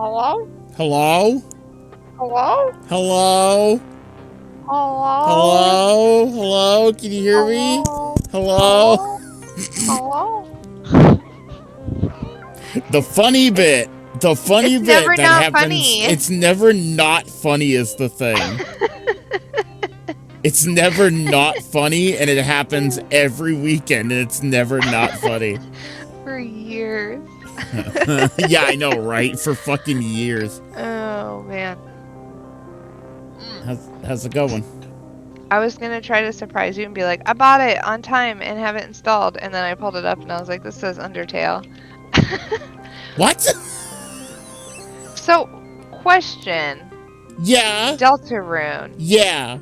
Hello? Hello? Hello? Hello? Hello? Hello? Hello? Can you hear me? Hello? Hello? The funny bit. The funny It's bit never that not happens. funny. It's never not funny is the thing. It's never not funny, and it happens every weekend, and it's never not funny. For years. Yeah, I know, right? For fucking years. Oh, man. How's it going? I was going to try to surprise you and be like, I bought it on time and have it installed. And then I pulled it up and I was like, this says Undertale. What? So, question. Yeah. Deltarune. Yeah.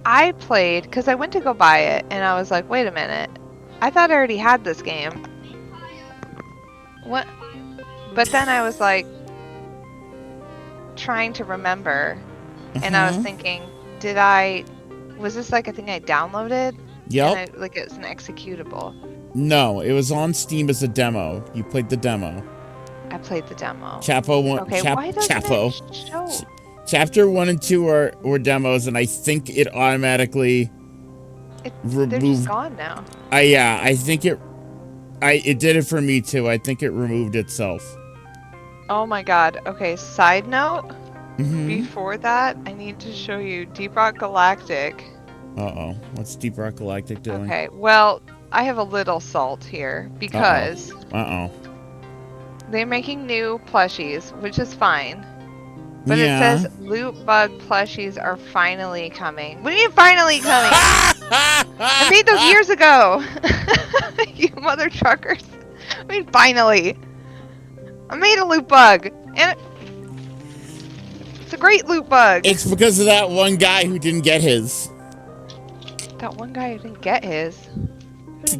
I played, because I went to go buy it, and I was like, wait a minute. I thought I already had this game. What? But then I was like, trying to remember, and I was thinking, was this like a thing I downloaded? Yep. Like it was an executable. No, it was on Steam as a demo. You played the demo. I played the demo. Chapo one. Okay, why doesn't it show? Chapter 1 and 2 were demos, and I think it automatically removed. They're just gone now. Yeah, I think it did it for me too. I think it removed itself. Oh my god. Okay, side note. Before that, I need to show you Deep Rock Galactic. Uh-oh. What's Deep Rock Galactic doing? Okay, well, I have a little salt here because they're making new plushies, which is fine. But it says loot bug plushies are finally coming. What do you mean finally coming? I made those years ago. You mother truckers. I mean finally. I made a loot bug. And it's a great loot bug. It's because of that one guy who didn't get his. That one guy who didn't get his?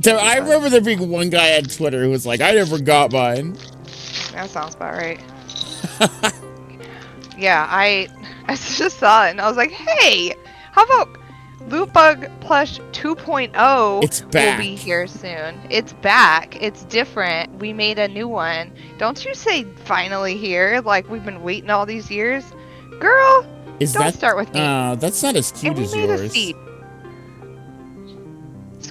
I remember there being one guy on Twitter who was like, I never got mine. That sounds about right. Yeah, I just saw it and I was like, hey, how about Loot Bug Plush 2.0 it's back. Will be here soon. It's back. It's different. We made a new one. Don't you say finally here like we've been waiting all these years. Girl, don't start with me. That's not as cute as yours. And we made a Steve.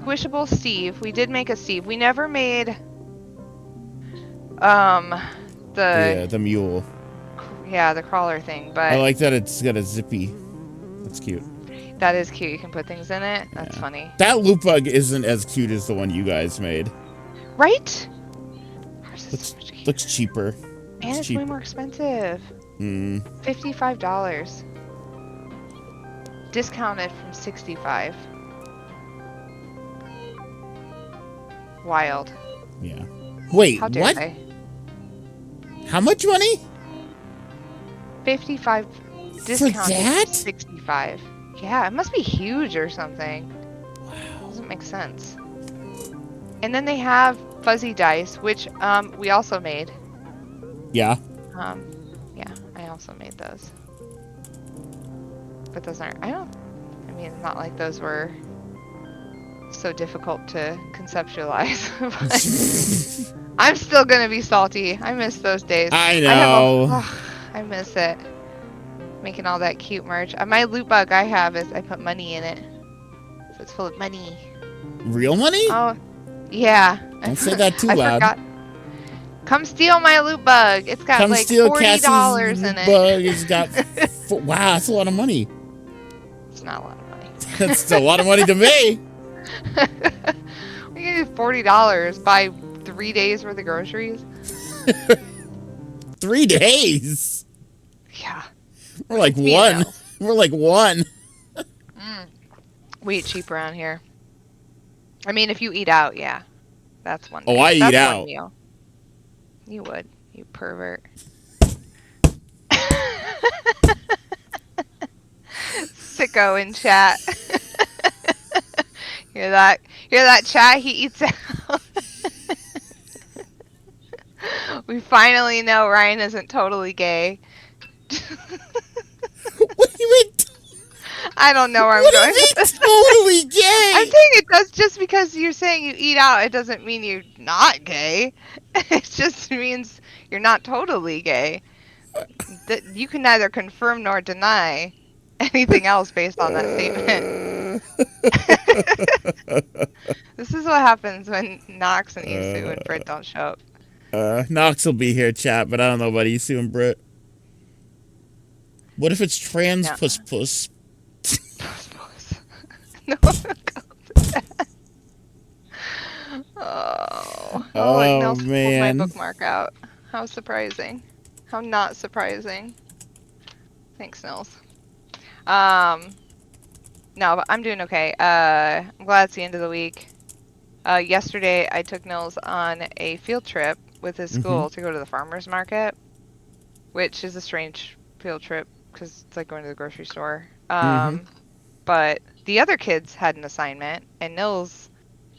Squishable Steve. We did make a Steve. We never made the mule. Yeah, the crawler thing, but I like that it's got a zippy. That's cute. That is cute. You can put things in it. That's funny. That loot bug isn't as cute as the one you guys made. Right? Looks cheaper. And it's way more expensive. $55. Discounted from $65. Wild. Yeah. Wait, how dare what? They? How much money? 55 discounted from 65. Yeah, it must be huge or something. Wow. Doesn't make sense. And then they have fuzzy dice, which we also made. Yeah. Yeah, I also made those. But those aren't. I mean, it's not like those were so difficult to conceptualize. I'm still gonna be salty. I miss those days. I know. I miss it. Making all that cute merch. My loot bug I have is I put money in it. So it's full of money. Real money? Oh, yeah. Don't say that too loud. Forgot. Come steal my loot bug. It's got like $40 in it. Bug. It's got wow, that's a lot of money. It's not a lot of money. That's a lot of money to me. We can do $40. Buy 3 days worth of groceries. 3 days? Yeah. We're like one. We're like one. We eat cheap around here. I mean, if you eat out, yeah. That's one day. Oh, I eat out. Meal. You would. You pervert. Sicko in chat. Hear that? Hear that, chat? He eats out. We finally know Ryan isn't totally gay. What do you mean? I don't know where I'm What going if with it's this. totally I'm gay? saying it does just because you're saying you eat out, it doesn't mean you're not gay. It just means you're not totally gay. That you can neither confirm nor deny anything else based on that statement. This is what happens when Knox and Isu and Britt don't show up. Knox will be here, chat, but I don't know about Isu and Brit. What if it's trans No. puss puss? No one will go to that. Oh, look, Oh Nels pulled my man. bookmark out. How surprising. How not surprising. Thanks, Nils. No, but I'm doing okay. I'm glad it's the end of the week. Yesterday I took Nils on a field trip with his school to go to the farmer's market, which is a strange field trip because it's like going to the grocery store. But the other kids had an assignment, and Nils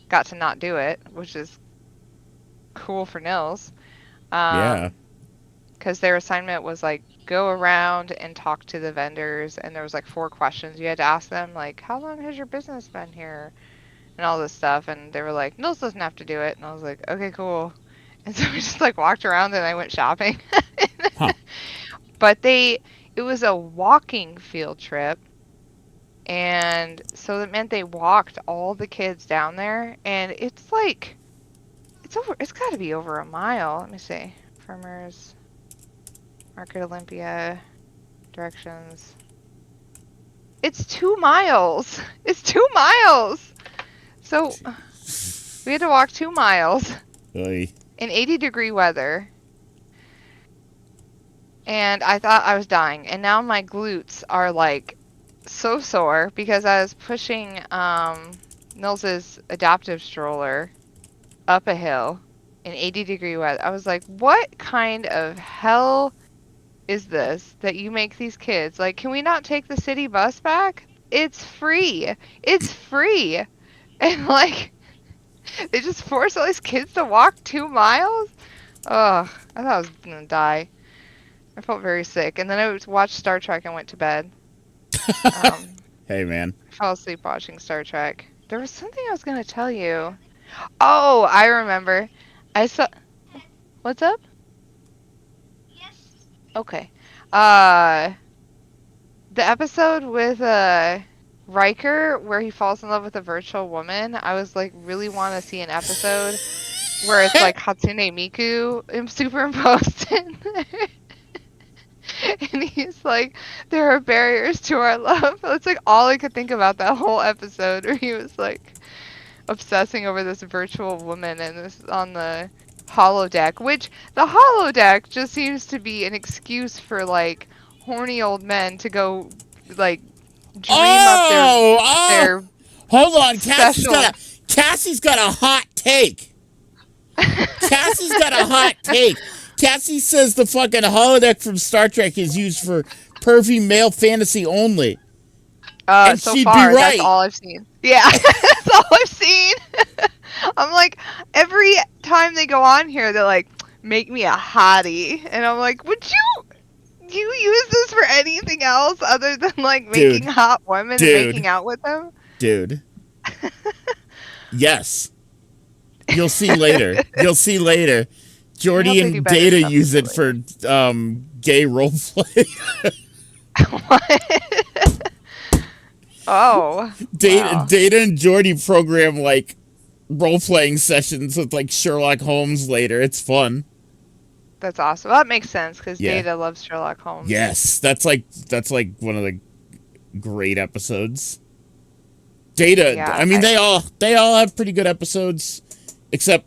got to not do it, which is cool for Nils. Yeah. Because their assignment was like go around and talk to the vendors, and there was like 4 questions you had to ask them, like how long has your business been here, and all this stuff. And they were like, Nils doesn't have to do it, and I was like, okay, cool. And so we just like walked around and I went shopping. Huh. But it was a walking field trip. And so that meant they walked all the kids down there, and it's got to be over a mile. Let me see. Farmers Market Olympia directions. It's 2 miles. It's 2 miles. So we had to walk 2 miles Oy. in 80-degree weather. And I thought I was dying. And now my glutes are like so sore because I was pushing Nils's adaptive stroller up a hill in 80-degree weather. I was like, what kind of hell is this that you make these kids? Like, can we not take the city bus back? It's free. It's free. And like, they just force all these kids to walk 2 miles? Ugh, I thought I was gonna die. I felt very sick. And then I watched Star Trek and went to bed. Hey man. I fell asleep watching Star Trek. There was something I was gonna tell you. Oh, I remember. I saw. What's up? Okay. Uh, the episode with Riker where he falls in love with a virtual woman. I was like, really want to see an episode where it's like Hatsune Miku superimposed in there. And he's like, there are barriers to our love. That's like all I could think about that whole episode where he was like obsessing over this virtual woman and this on the holodeck, which the holodeck just seems to be an excuse for like horny old men to go like dream up their Hold on, special. Cassie's got a hot take. Cassie's got a hot take. Cassie says the fucking holodeck from Star Trek is used for pervy male fantasy only. And So she'd far, be right. that's all I've seen. Yeah, that's all I've seen. I'm like, every time they go on here, they're like, make me a hottie. And I'm like, would you use this for anything else other than like making hot women and making out with them? Dude. Yes. You'll see later. Jordy and Data use it for gay roleplay. What? Oh. Data and Jordy program like role-playing sessions with like Sherlock Holmes later. It's fun. That's awesome. Well, that makes sense because Data loves Sherlock Holmes. Yes, that's like one of the great episodes. Data. Yeah, I mean, they all have pretty good episodes, except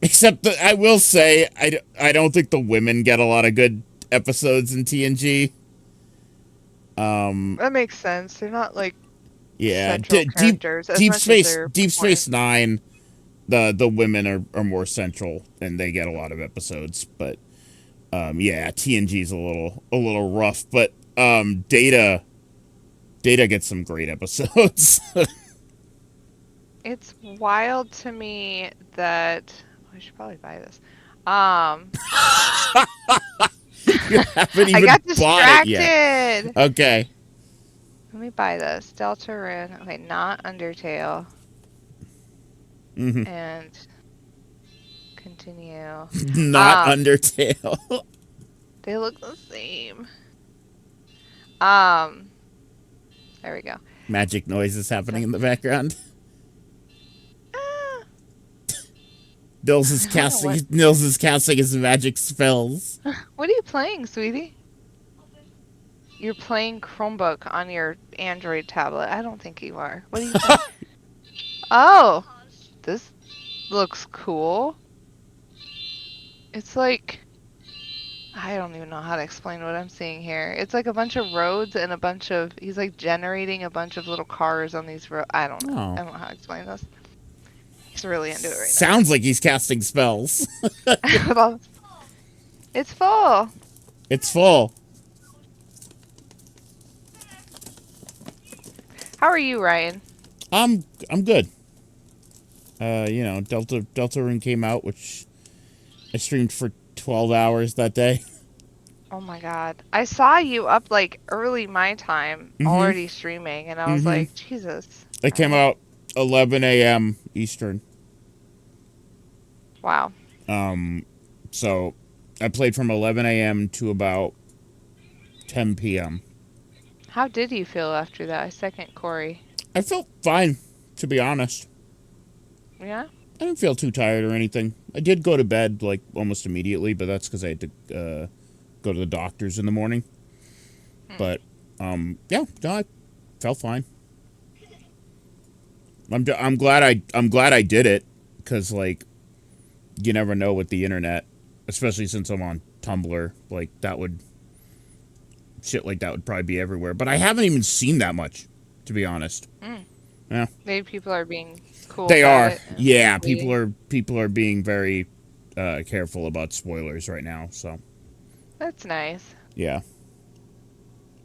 that I will say I don't think the women get a lot of good episodes in TNG. That makes sense. They're not like Deep Space Nine. The women are more central and they get a lot of episodes, but TNG's a little rough, but Data gets some great episodes. It's wild to me that I should probably buy this. You haven't even I got bought it yet. distracted. Okay. Let me buy this. Deltarune. Okay, not Undertale. Mm-hmm. And continue. Not Undertale. They look the same. There we go. Magic noises happening in the background. Nils is casting his magic spells. What are you playing, sweetie? You're playing Chromebook on your Android tablet. I don't think you are. What are you playing? Oh, this looks cool. It's like, I don't even know how to explain what I'm seeing here. It's like a bunch of roads and he's like generating a bunch of little cars on these roads. I don't know. Oh. I don't know how to explain this. He's really into it right now. Sounds like he's casting spells. It's full. It's full. How are you, Ryan? I'm good. Deltarune came out, which I streamed for 12 hours that day. Oh my god. I saw you up like early my time already streaming, and I was like, Jesus. It came out 11 a.m. Eastern. Wow. So I played from 11 a.m. to about 10 p.m. How did you feel after that? I second Corey. I felt fine, to be honest. Yeah? I didn't feel too tired or anything. I did go to bed, like, almost immediately, but that's because I had to go to the doctor's in the morning. But, yeah, no, I felt fine. I'm glad I did it, because, like, you never know with the internet, especially since I'm on Tumblr, like, shit like that would probably be everywhere. But I haven't even seen that much, to be honest. Yeah. Maybe people are being cool. They are. Yeah, people are being very careful about spoilers right now, so. That's nice. Yeah.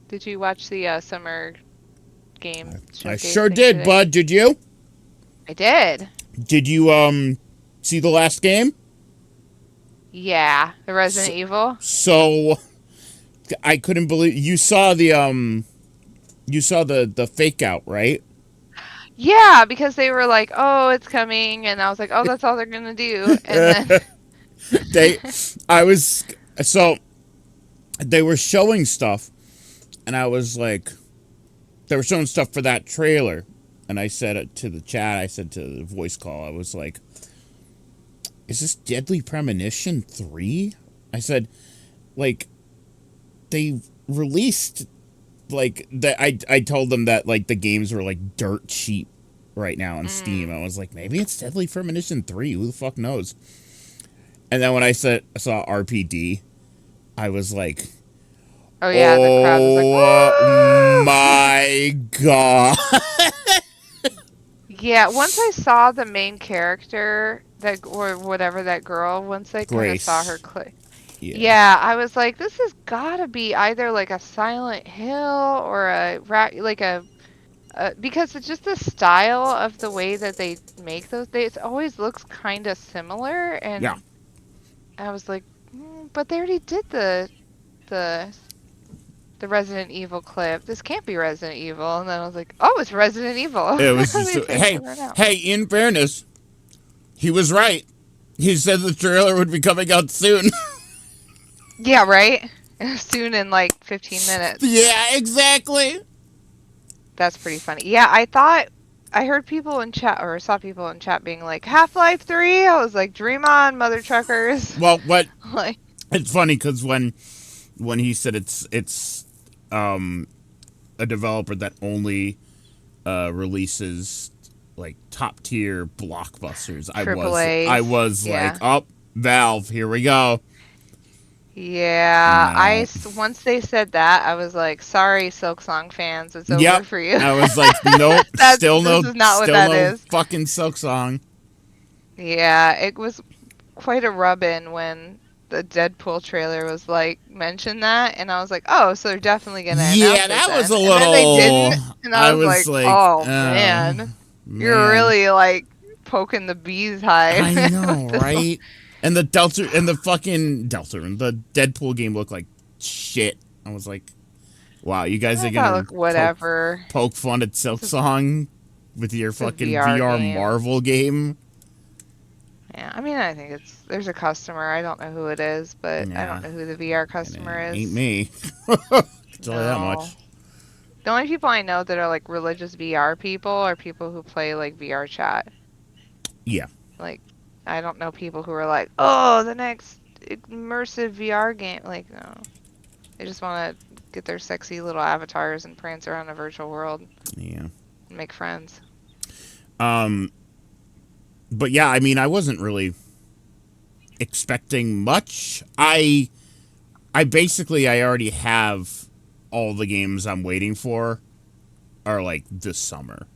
Did you watch the summer game showcase? I sure did, today? bud. Did you? I did. Did you see the last game? Yeah, the Resident Evil. So I couldn't believe you saw the fake out, right? Yeah, because they were like, "Oh, it's coming," and I was like, "Oh, that's all they're gonna do." And then they were showing stuff, and I was like, they were showing stuff for that trailer, and I said it to the chat. I said to the voice call, I was like, "Is this Deadly Premonition 3?" I said, like, they released. Like I told them that like the games were like dirt cheap right now on Steam. I was like, maybe it's Deadly Premonition 3. Who the fuck knows? And then when I saw RPD, I was like, oh yeah, the crowd was like, my god. Yeah, once I saw the main character or whatever that girl, once I kind of saw her click. Yeah, I was like, this has got to be either like a Silent Hill or because it's just the style of the way that they make those. It always looks kind of similar, and yeah. I was like, but they already did the Resident Evil clip. This can't be Resident Evil. And then I was like, oh, it's Resident Evil. It was just, hey, in fairness, he was right. He said the trailer would be coming out soon. Yeah, right? Soon in like 15 minutes. Yeah, exactly. That's pretty funny. Yeah, I heard people in chat, or saw people in chat being like, Half-Life 3? I was like, dream on, mother truckers. Well, what? Like, it's funny because when he said it's a developer that only releases like top tier blockbusters, I was like, oh, Valve, here we go. Yeah, no. Once they said that, I was like, sorry, Silksong fans, it's over for you. I was like, nope, still no fucking Silksong. Yeah, it was quite a rub-in when the Deadpool trailer was like, mention that, and I was like, oh, so they're definitely gonna announce it that then. was a little... And then they didn't, and I was like, oh, man. You're really, like, poking the bees high. I know, right? And the Deltarune, the Deadpool game looked like shit. I was like, Wow, you guys I are thought, gonna look, whatever. poke fun at Silksong with your fucking VR Marvel game? Yeah, I mean, I think there's a customer. I don't know who it is, but I don't know who the VR customer is. Ain't me. Tell you that much. The only people I know that are like religious VR people are people who play like VR chat. Yeah. Like, I don't know people who are like, oh, the next immersive VR game. Like, no. They just want to get their sexy little avatars and prance around a virtual world. Yeah. And make friends. But yeah, I mean, I wasn't really expecting much. I basically already have all the games I'm waiting for are like this summer.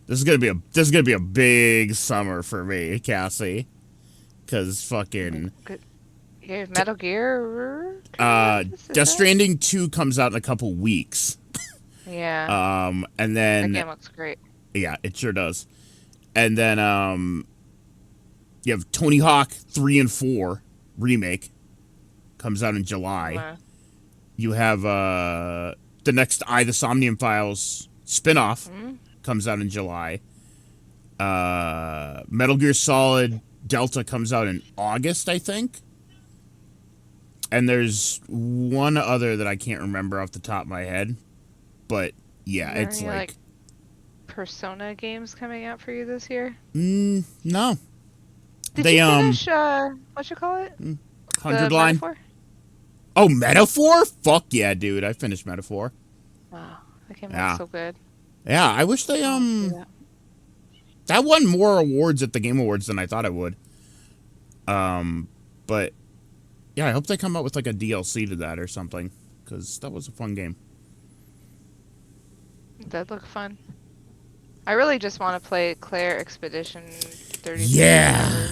This is gonna be a big summer for me, Cassie. Cause fucking Metal Gear. Death Stranding 2 comes out in a couple weeks. Yeah. And then that game looks great. Yeah, it sure does. And then you have Tony Hawk 3 and 4 remake comes out in July. You have the next the Somnium Files spinoff comes out in July. Metal Gear Solid Delta comes out in August, I think. And there's one other that I can't remember off the top of my head. But yeah, it's like Persona games coming out for you this year? No. Did you finish what you call it? 100 line. Metaphor? Oh, Metaphor? Fuck yeah, dude! I finished Metaphor. Wow, that game looks so good. Yeah, I wish they that won more awards at the Game Awards than I thought it would. But yeah, I hope they come out with like a DLC to that or something, because that was a fun game. It did look fun. I really just want to play Claire Expedition 30. Yeah,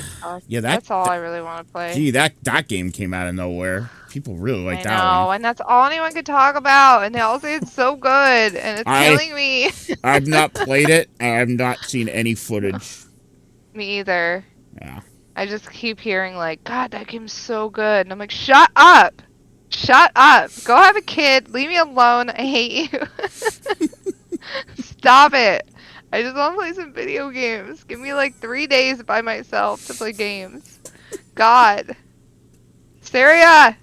that's all I really want to play. Gee, that game came out of nowhere. People really like that one. I know, and that's all anyone could talk about, and they all say it's so good, and it's killing me. I've not played it, and I've not seen any footage. Me either. Yeah. I just keep hearing like, God, that game's so good, and I'm like, shut up! Shut up! Go have a kid. Leave me alone. I hate you. Stop it. I just want to play some video games. Give me like 3 days by myself to play games. God. Saria!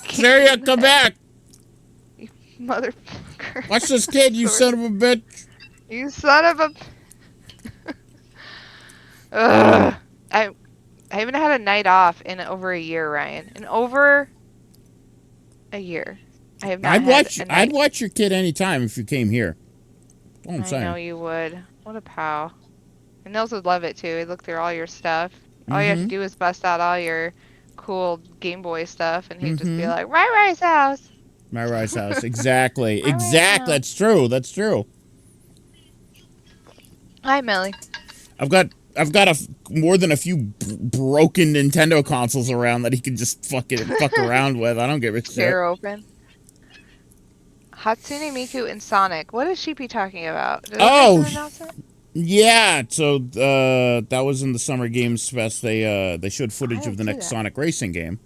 Saria, come back! You motherfucker. Watch this kid, you son of a bitch. You son of a... Ugh. I haven't had a night off in over a year, Ryan. In over a year. I have not I'd watch your kid anytime if you came here. That's all I'm saying. I know you would. What a pal. And Nils would love it too. He'd look through all your stuff. All you have to do is bust out all your cool Game Boy stuff, and he'd just be like, Rai-Rai's house. Rai-Rai's house. Exactly. Exactly. That's true. That's true. Hi, Millie. I've got more than a few broken Nintendo consoles around that he can just fuck around with. I don't give a shit. They're open. Hatsune Miku and Sonic. What does she be talking about? Yeah. So that was in the Summer Games Fest. They showed footage of the next Sonic racing game.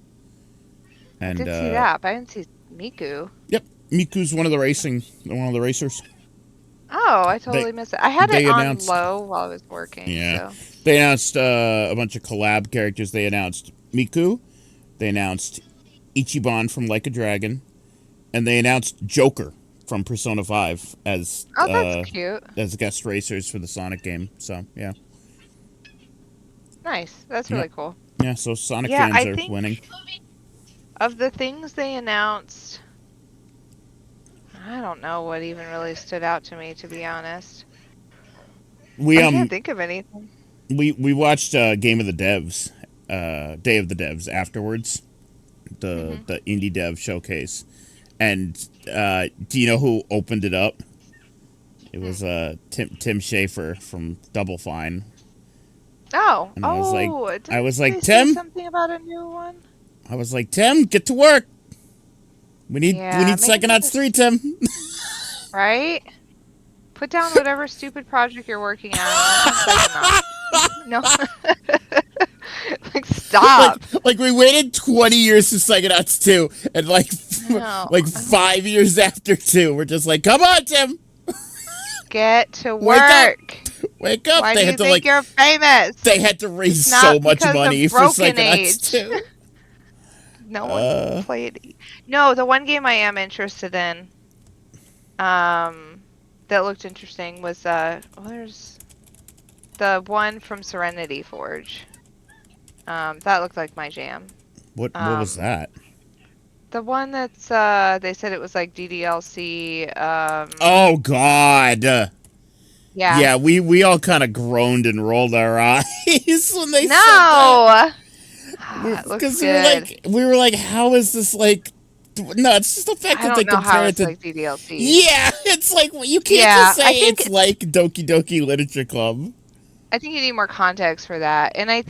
And I did see that, but I didn't see Miku. Yep, Miku's one of the racers. Oh, I totally missed it. I had it on low while I was working. Yeah. So. They announced a bunch of collab characters. They announced Miku. They announced Ichiban from Like a Dragon. And they announced Joker from Persona 5 as that's cute. As guest racers for the Sonic game. So, yeah. Nice. That's really cool. Yeah, so Sonic fans are winning. Of the things they announced, I don't know what even really stood out to me, to be honest. I can't think of anything. We watched Game of the Devs, Day of the Devs afterwards, the indie dev showcase, and do you know who opened it up? It was Tim Schafer from Double Fine. Oh, and I was like, Tim, something about a new one. I was like, Tim, get to work. We need Psychonauts 3, Tim. Right? Put down whatever stupid project you're working on. No. Like, stop. Like, we waited 20 years for Psychonauts 2, and, like, No. Like 5 years after 2, we're just like, come on, Tim. Get to Wake up. work. Wake up. Why They do had you to think like you're famous? they had to raise It's so not much because money of for Broken Psychonauts Age. 2. No one played. No, the one game I am interested in, that looked interesting was there's the one from Serenity Forge. That looked like my jam. What was that? The one that's they said it was like DDLC. Oh God. Yeah. Yeah, we all kind of groaned and rolled our eyes when they said that. No. It looks Because good. we were like, how is this like? No, it's just the fact I that they don't know how compare it it's to. like DDLC. Yeah, it's like you can't Yeah, just say it's like Doki Doki Literature Club. I think you need more context for that. And I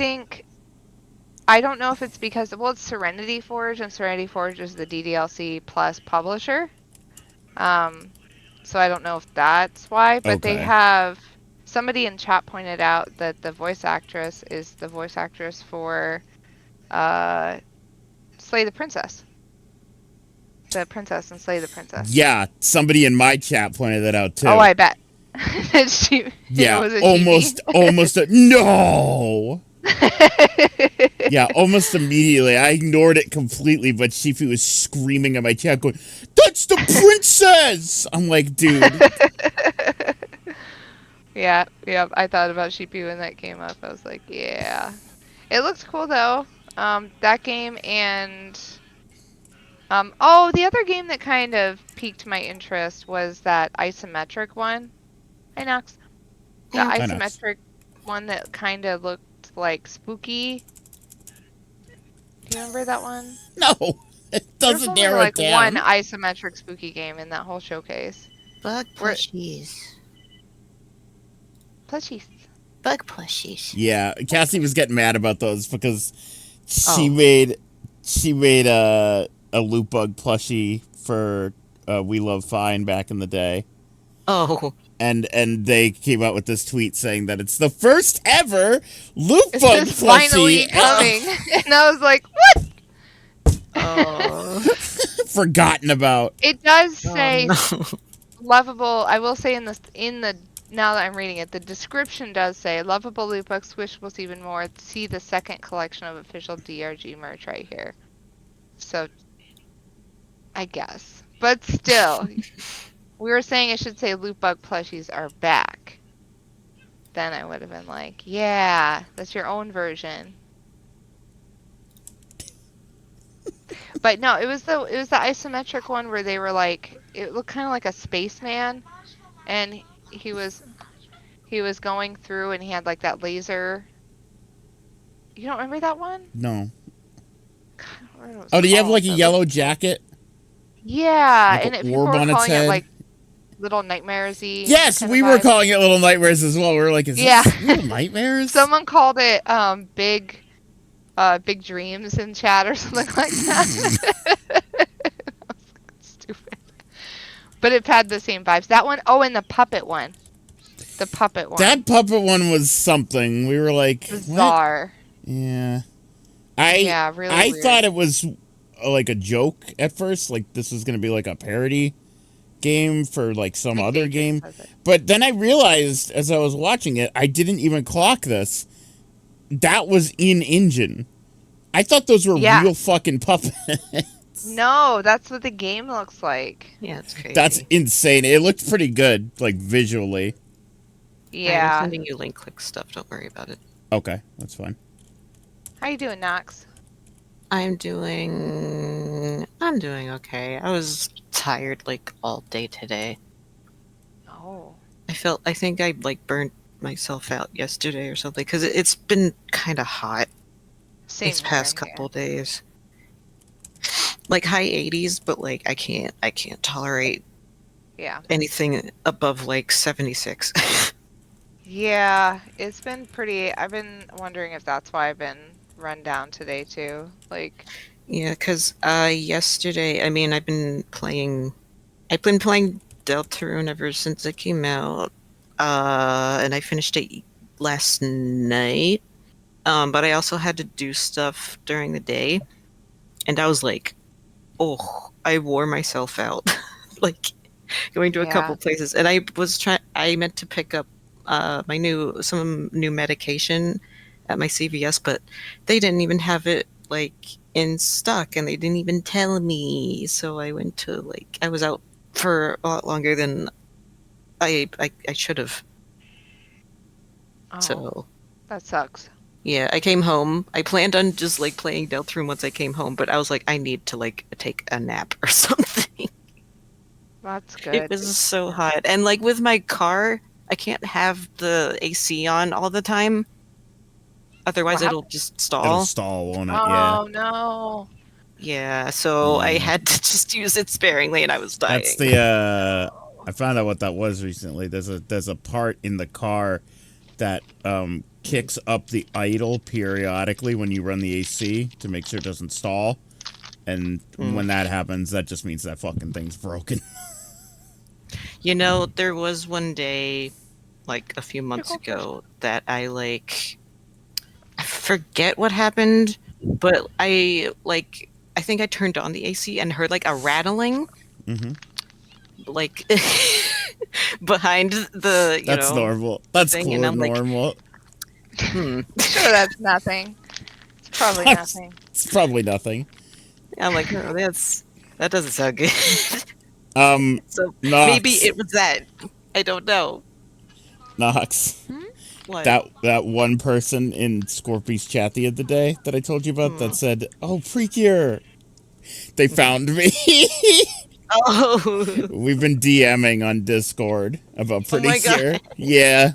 don't know if it's because, well, it's Serenity Forge, and Serenity Forge is the DDLC plus publisher. So I don't know if that's why, but they Okay. have somebody in chat pointed out that the voice actress is the voice actress for Slay the Princess. The princess and Slay the Princess. Yeah, somebody in my chat pointed that out too. Oh, I bet. Yeah, was it almost no. Yeah, almost immediately. I ignored it completely, but Shifu was screaming at my chat going, "That's the princess!" I'm like, dude. Yeah, I thought about Sheepy when that came up. I was like, yeah. It looked cool though. That game and oh, the other game that kind of piqued my interest was that isometric one. Hi, Nox. The Yeah. isometric one that kind of looked like spooky. Do you remember that one? No, it doesn't There's only narrow like it down. one isometric spooky game in that whole showcase. Bug plushies. Plushies. Bug plushies. Yeah, Cassie was getting mad about those because she made a loot bug plushie for We Love Fine back in the day. Oh. And they came out with this tweet saying that it's the first ever loot bug It's plushie finally coming. And I was like, what? Oh. Forgotten about. It does say no. lovable. I will say in the now that I'm reading it, the description does say lovable loot bug squishables even more. See the second collection of official DRG merch right here. So I guess. But still, we were saying it should say loot bug plushies are back. Then I would have been like, yeah, that's your own version. But no, it was the isometric one where they were like, it looked kind of like a spaceman, and he was going through and he had like that laser. You don't remember that one? No. God, oh, do you have like a yellow jacket? Yeah, like and people were calling it like Little Nightmares-y. Yes, we were calling it Little Nightmares as well. We were like, is this Little Nightmares? Someone called it big dreams in chat or something like that. Stupid. But it had the same vibes. That one, and the puppet one. The puppet one. That puppet one was something. We were like, bizarre. What? Yeah. Really I weird. thought it was like a joke at first, like this was going to be like a parody game for like some other game. But then I realized as I was watching it, I didn't even clock this. That was in engine. I thought those were real fucking puppets. No, that's what the game looks like. Yeah, it's crazy. That's insane. It looked pretty good, like visually. Yeah. I'm sending you link click stuff. Don't worry about it. Okay, that's fine. How you doing, Nox? I'm doing okay. I was tired like all day today. Oh. I think I like burnt myself out yesterday or something because it's been kind of hot this past couple days. Like high 80s, but like I can't tolerate anything above like 76. Yeah, it's been pretty. I've been wondering if that's why I've been run down today too. Like, yeah, because yesterday, I mean, I've been playing Deltarune ever since it came out, and I finished it last night. But I also had to do stuff during the day, and I was like oh, I wore myself out. Like going to a couple places, and I meant to pick up some new medication at my CVS, but they didn't even have it like in stock, and they didn't even tell me. So I went to I was out for a lot longer than I should have. Oh, so that sucks. Yeah, I came home. I planned on just playing Deltarune once I came home, but I was like, I need to take a nap or something. That's good. It was so hot, and with my car, I can't have the AC on all the time. Otherwise, it'll just stall. It'll stall, won't it? Oh no. Yeah, so I had to just use it sparingly, and I was dying. That's the I found out what that was recently. There's a part in the car that kicks up the idle periodically when you run the AC to make sure it doesn't stall. And when that happens, that just means that fucking thing's broken. There was one day, a few months ago, that I forget what happened, but I think I turned on the AC and heard a rattling. Mm-hmm. Behind the that's normal. That's cool and normal. Sure, that's nothing. It's probably nothing. It's probably nothing. I'm like, oh, that doesn't sound good. So Knox. Maybe it was that. I don't know. Knox. What? That one person in Scorpy's chat the other day that I told you about that said, "Oh, Precure." They found me. Oh. We've been DMing on Discord about Precure. Yeah.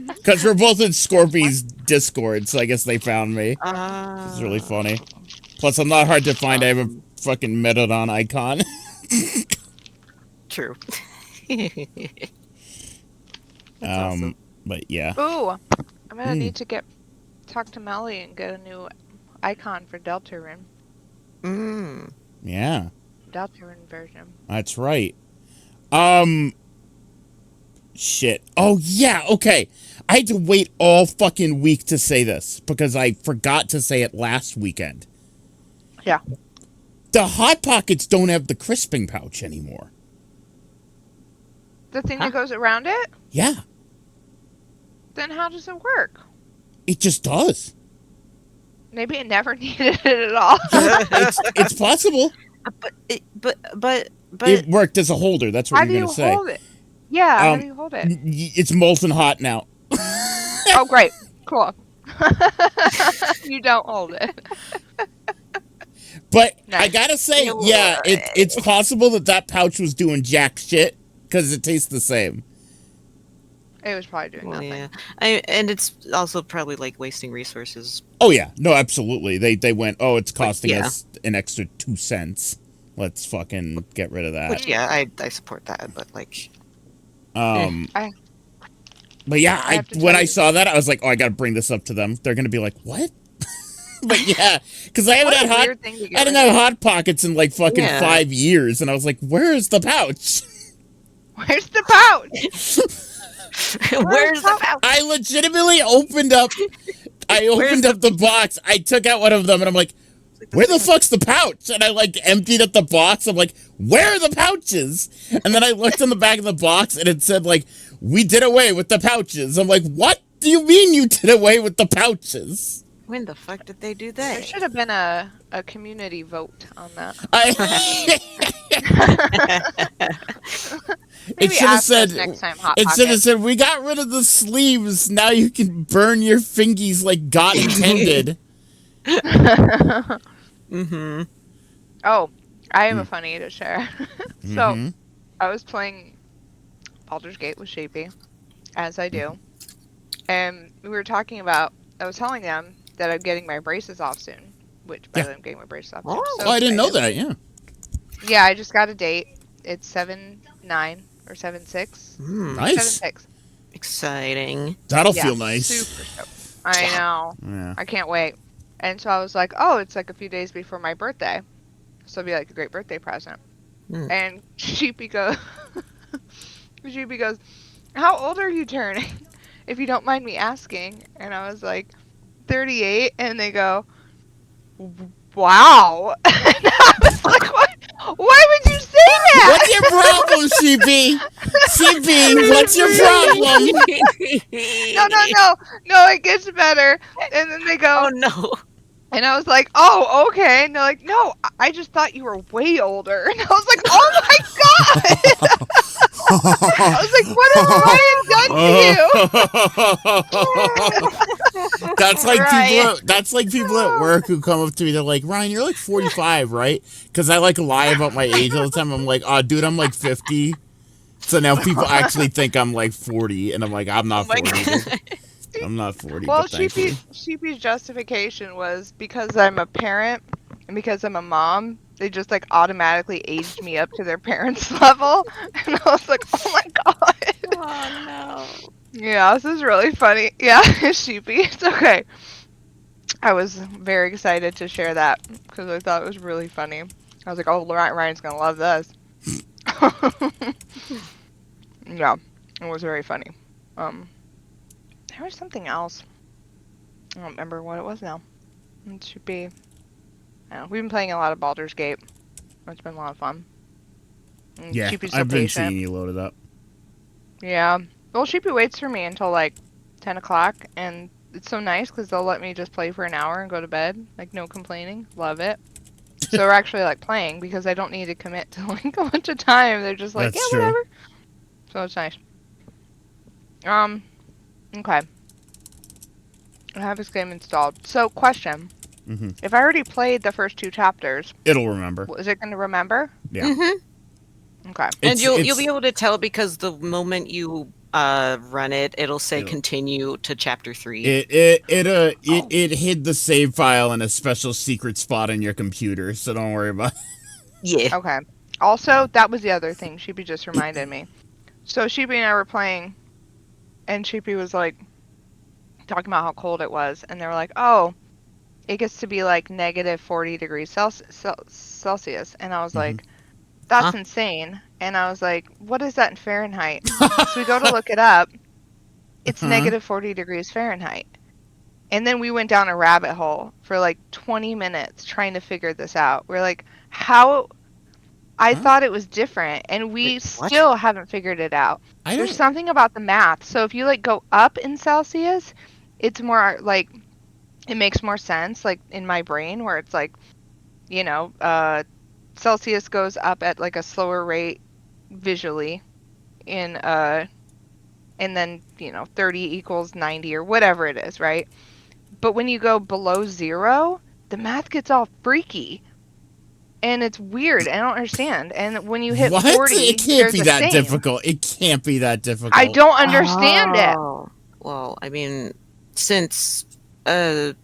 Because we're both in Scorpy's Discord, so I guess they found me. It's really funny. Plus, I'm not hard to find. I have a fucking Metadon icon. True. Awesome. But yeah. Ooh, I'm gonna need to talk to Melly and get a new icon for Deltarune. Yeah. Deltarune version. That's right. Shit. Oh, yeah, okay. I had to wait all fucking week to say this because I forgot to say it last weekend. Yeah. The Hot Pockets don't have the crisping pouch anymore. The thing that goes around it? Yeah. Then how does it work? It just does. Maybe it never needed it at all. It's possible. But it worked as a holder. That's what you're going to say. How do you hold it? Yeah, how do you hold it? It's molten hot now. Oh, great. Cool. You don't hold it. But nice. I gotta say, yeah, it's possible that pouch was doing jack shit because it tastes the same. It was probably doing nothing. Yeah, and it's also probably wasting resources. Oh yeah, no, absolutely. They went, oh, it's costing us an extra 2 cents. Let's fucking get rid of that. Which, yeah, I support that, but but yeah, when I saw that, I was like, oh, I gotta bring this up to them. They're gonna be like, what? But yeah, because I haven't had Hot Pockets in 5 years, and I was like, where is the pouch? Where's the pouch? Where's the pouch? I legitimately opened up the box. I took out one of them, and I'm like, where the fuck's the pouch? And I emptied up the box. I'm like, where are the pouches? And then I looked in the back of the box, and it said we did away with the pouches. I'm like, what do you mean you did away with the pouches? When the fuck did they do that? There should have been a community vote on that. It should have said, next time, it should have said, we got rid of the sleeves. Now you can burn your fingies like God intended. Mm-hmm. Oh, I have a funny to share. So, I was playing Baldur's Gate with Shapey, as I do. And we were talking about, I was telling them that I'm getting my braces off soon. Which, by the way, I'm getting my braces off soon. So I didn't know that, yeah. Yeah, I just got a date. It's 7/9 or 7/6. Nice. 7/6. Exciting. That'll feel nice. Super stoked. I know. Yeah. I can't wait. And so I was like, oh, it's a few days before my birthday. So it'll be a great birthday present. And Sheepy goes, how old are you turning? If you don't mind me asking. And I was like, 38. And they go, wow. And I was like, what? Why would you say that? What's your problem, Sheepy? Sheepy, what's your problem? No, it gets better. And then they go, oh no. and I was like, oh, okay. And they're like, no, I just thought you were way older. And I was like, oh my God. I was like, what has Ryan done to you? That's like people at work who come up to me. They're like, Ryan, you're like 45, right? Because I like lie about my age all the time. I'm like, oh, dude, I'm like 50. So now people actually think I'm like 40, and I'm like, I'm not 40. I'm not 40. Well, but thank you. Sheepy's justification was because I'm a parent and because I'm a mom, they just like automatically aged me up to their parents' level. And I was like, oh my God. Oh no. Yeah, this is really funny. Yeah, Sheepy. It's okay. I was very excited to share that because I thought it was really funny. I was like, oh, Ryan's going to love this. Yeah, it was very funny. There was something else. I don't remember what it was now. It should be. I don't know. We've been playing a lot of Baldur's Gate. It's been a lot of fun. And Yeah, Sheepy's I've been patient. seeing you loaded up. Yeah. Well, Sheepy waits for me until like 10 o'clock, and it's so nice because they'll let me just play for an hour and go to bed. Like, no complaining. Love it. So we're actually like playing because I don't need to commit to like a bunch of time. They're just like, That's yeah, true. whatever. So it's nice. Okay. I have this game installed. So, question. Mm-hmm. If I already played the first 2 chapters, It'll remember. is it going to remember? Yeah. Mm-hmm. Okay. And you'll be able to tell because the moment you run it, it'll say continue to chapter 3. It hid the save file in a special secret spot in your computer, so don't worry about it. Yeah. Okay. Also, that was the other thing. Sheepy just reminded me. So Sheepy and I were playing, and Sheepy was like talking about how cold it was, and they were like, "Oh, it gets to be like negative 40 degrees Celsius," and I was like, "That's insane." And I was like, "What is that in Fahrenheit?" So we go to look it up. It's negative 40 degrees Fahrenheit. And then we went down a rabbit hole for like 20 minutes trying to figure this out. We're like, how? I thought it was different, and we still haven't figured it out. There's something about the math. So if you like go up in Celsius, it's more like, it makes more sense, like in my brain, where it's like, you know, Celsius goes up at like a slower rate visually and then, you know, 30 equals 90 or whatever it is, right? But when you go below 0, the math gets all freaky. And it's weird. I don't understand. And when you hit 40, it can't be that difficult. It can't be that difficult. I don't understand it. Well, I mean, since I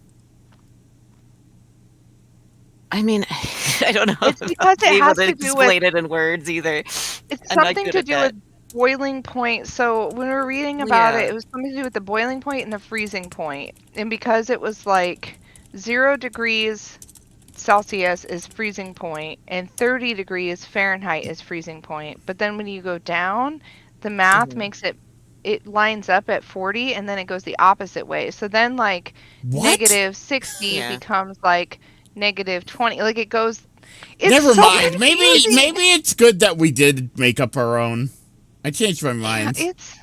mean, I don't know. It's because it has to do explain it in words either. It's something to do with boiling point. So when we were reading about it, it was something to do with the boiling point and the freezing point. And because it was like 0 degrees Celsius is freezing point and 30 degrees Fahrenheit is freezing point. But then when you go down, the math makes it lines up at 40 and then it goes the opposite way. So then like negative 60 becomes like negative 20. Like it goes. Never mind. Maybe it's good that we did make up our own. I changed my mind. It's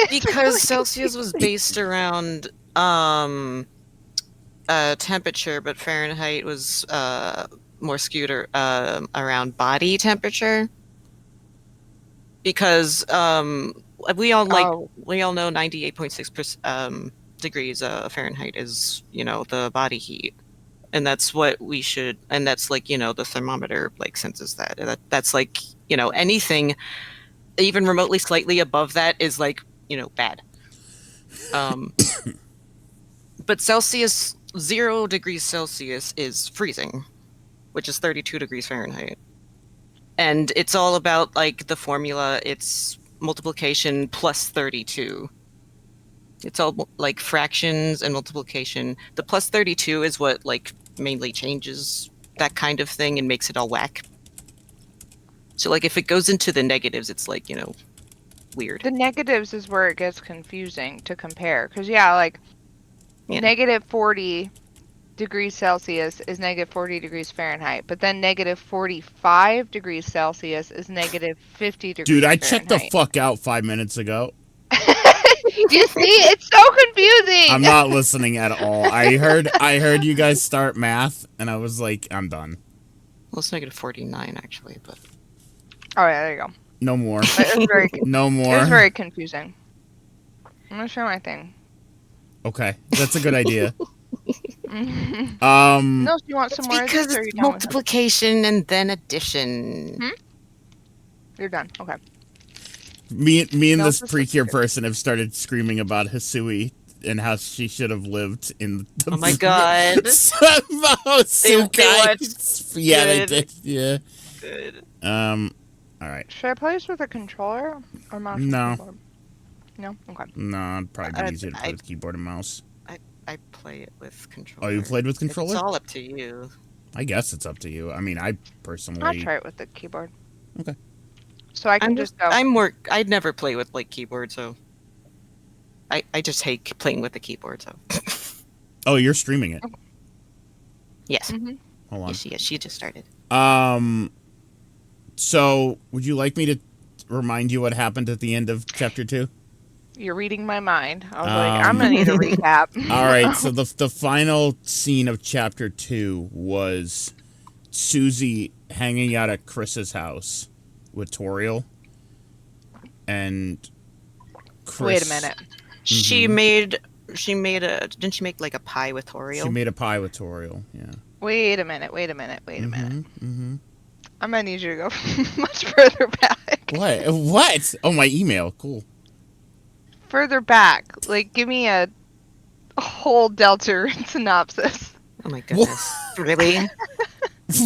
because really Celsius was based around temperature, but Fahrenheit was more skewed around body temperature. Because we all know 98.6 degrees Fahrenheit is, you know, the body heat. And that's what we should, and that's like, you know, the thermometer like senses that. That's like, you know, anything even remotely slightly above that is like, you know, bad. But Celsius, 0 degrees Celsius is freezing, which is 32 degrees Fahrenheit. And it's all about like the formula, it's multiplication plus 32. It's all like fractions and multiplication. The plus 32 is what like mainly changes that kind of thing and makes it all whack. So like if it goes into the negatives, it's like, you know, weird. The negatives is where it gets confusing to compare. Because yeah, like negative 40 degrees Celsius is negative 40 degrees Fahrenheit, but then negative 45 degrees Celsius is negative 50 degrees Dude, I Fahrenheit. checked the fuck out 5 minutes ago. You see, it's so confusing. I'm not listening at all. I heard you guys start math, and I was like, I'm done. Well, it's negative 49 actually, but. Oh yeah, there you go. No more. No more. It was very confusing. I'm gonna share my thing. Okay, that's a good idea. No, you want some more? Because it's multiplication and then addition. You're done. Okay. Me and this Precure person have started screaming about Hisui and how she should have lived in the Oh my god. Yeah, they did. Yeah. Good. Alright. Should I play this with a controller or mouse? No. Keyboard? No? Okay. No, it'd probably be easier to play with keyboard and mouse. I play it with controller. Oh, you played with controller? It's all up to you. I guess it's up to you. I mean, I personally... I'll try it with the keyboard. Okay. So I can just go... I'd never play with, like, keyboard, so... I just hate playing with the keyboard, so... Oh, you're streaming it? Yes. Hold on. Yes, she just started. So, would you like me to remind you what happened at the end of Chapter 2? You're reading my mind. I was like, I'm going to need a recap. Alright, so the final scene of Chapter 2 was Susie hanging out at Chris's house with Toriel. And Chris... Wait a minute. She made a... Didn't she make, like, a pie with Toriel? She made a pie with Toriel, yeah. Wait a minute. I'm going to need you to go much further back. What? Oh, my email. Cool. Further back. Like, give me a whole Deltarune synopsis. Oh my goodness. Really?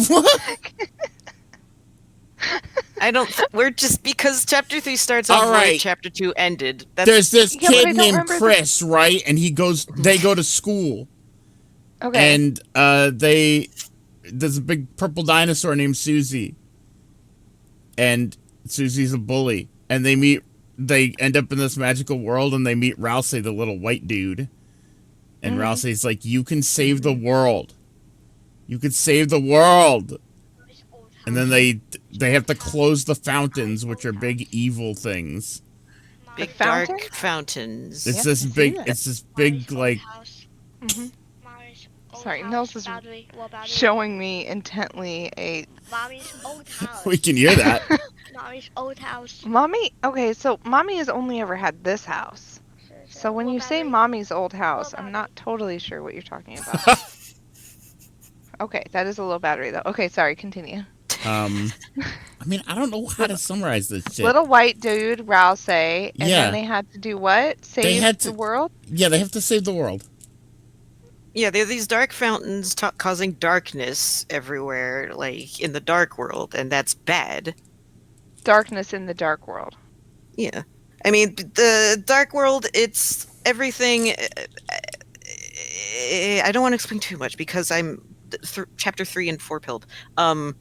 What? We're just, because Chapter 3 starts off where Chapter 2 ended. There's this kid named Chris, right? And they go to school. Okay. And, there's a big purple dinosaur named Susie. And Susie's a bully. And they end up in this magical world and they meet Rousey, the little white dude. And Rousey's like, you can save the world. You can save the world. And then they have to close the fountains, which are big evil things. Big dark fountains. It's this big like... Sorry, Nels is showing me intently a... Mommy's old house. We can hear that. Mommy's old house. Okay, so Mommy has only ever had this house. So when you say Mommy's old house, I'm not totally sure what you're talking about. Okay, that is a low battery though. Okay, sorry, continue. I mean, I don't know how to summarize this shit. Little white dude, Rousey, and then they had to do what? Save the world? Yeah, they have to save the world. Yeah, there are these dark fountains causing darkness everywhere, like, in the dark world, and that's bad. Darkness in the dark world. Yeah. I mean, the dark world, it's everything... I don't want to explain too much, because I'm Chapter 3 and 4 pilled. I'm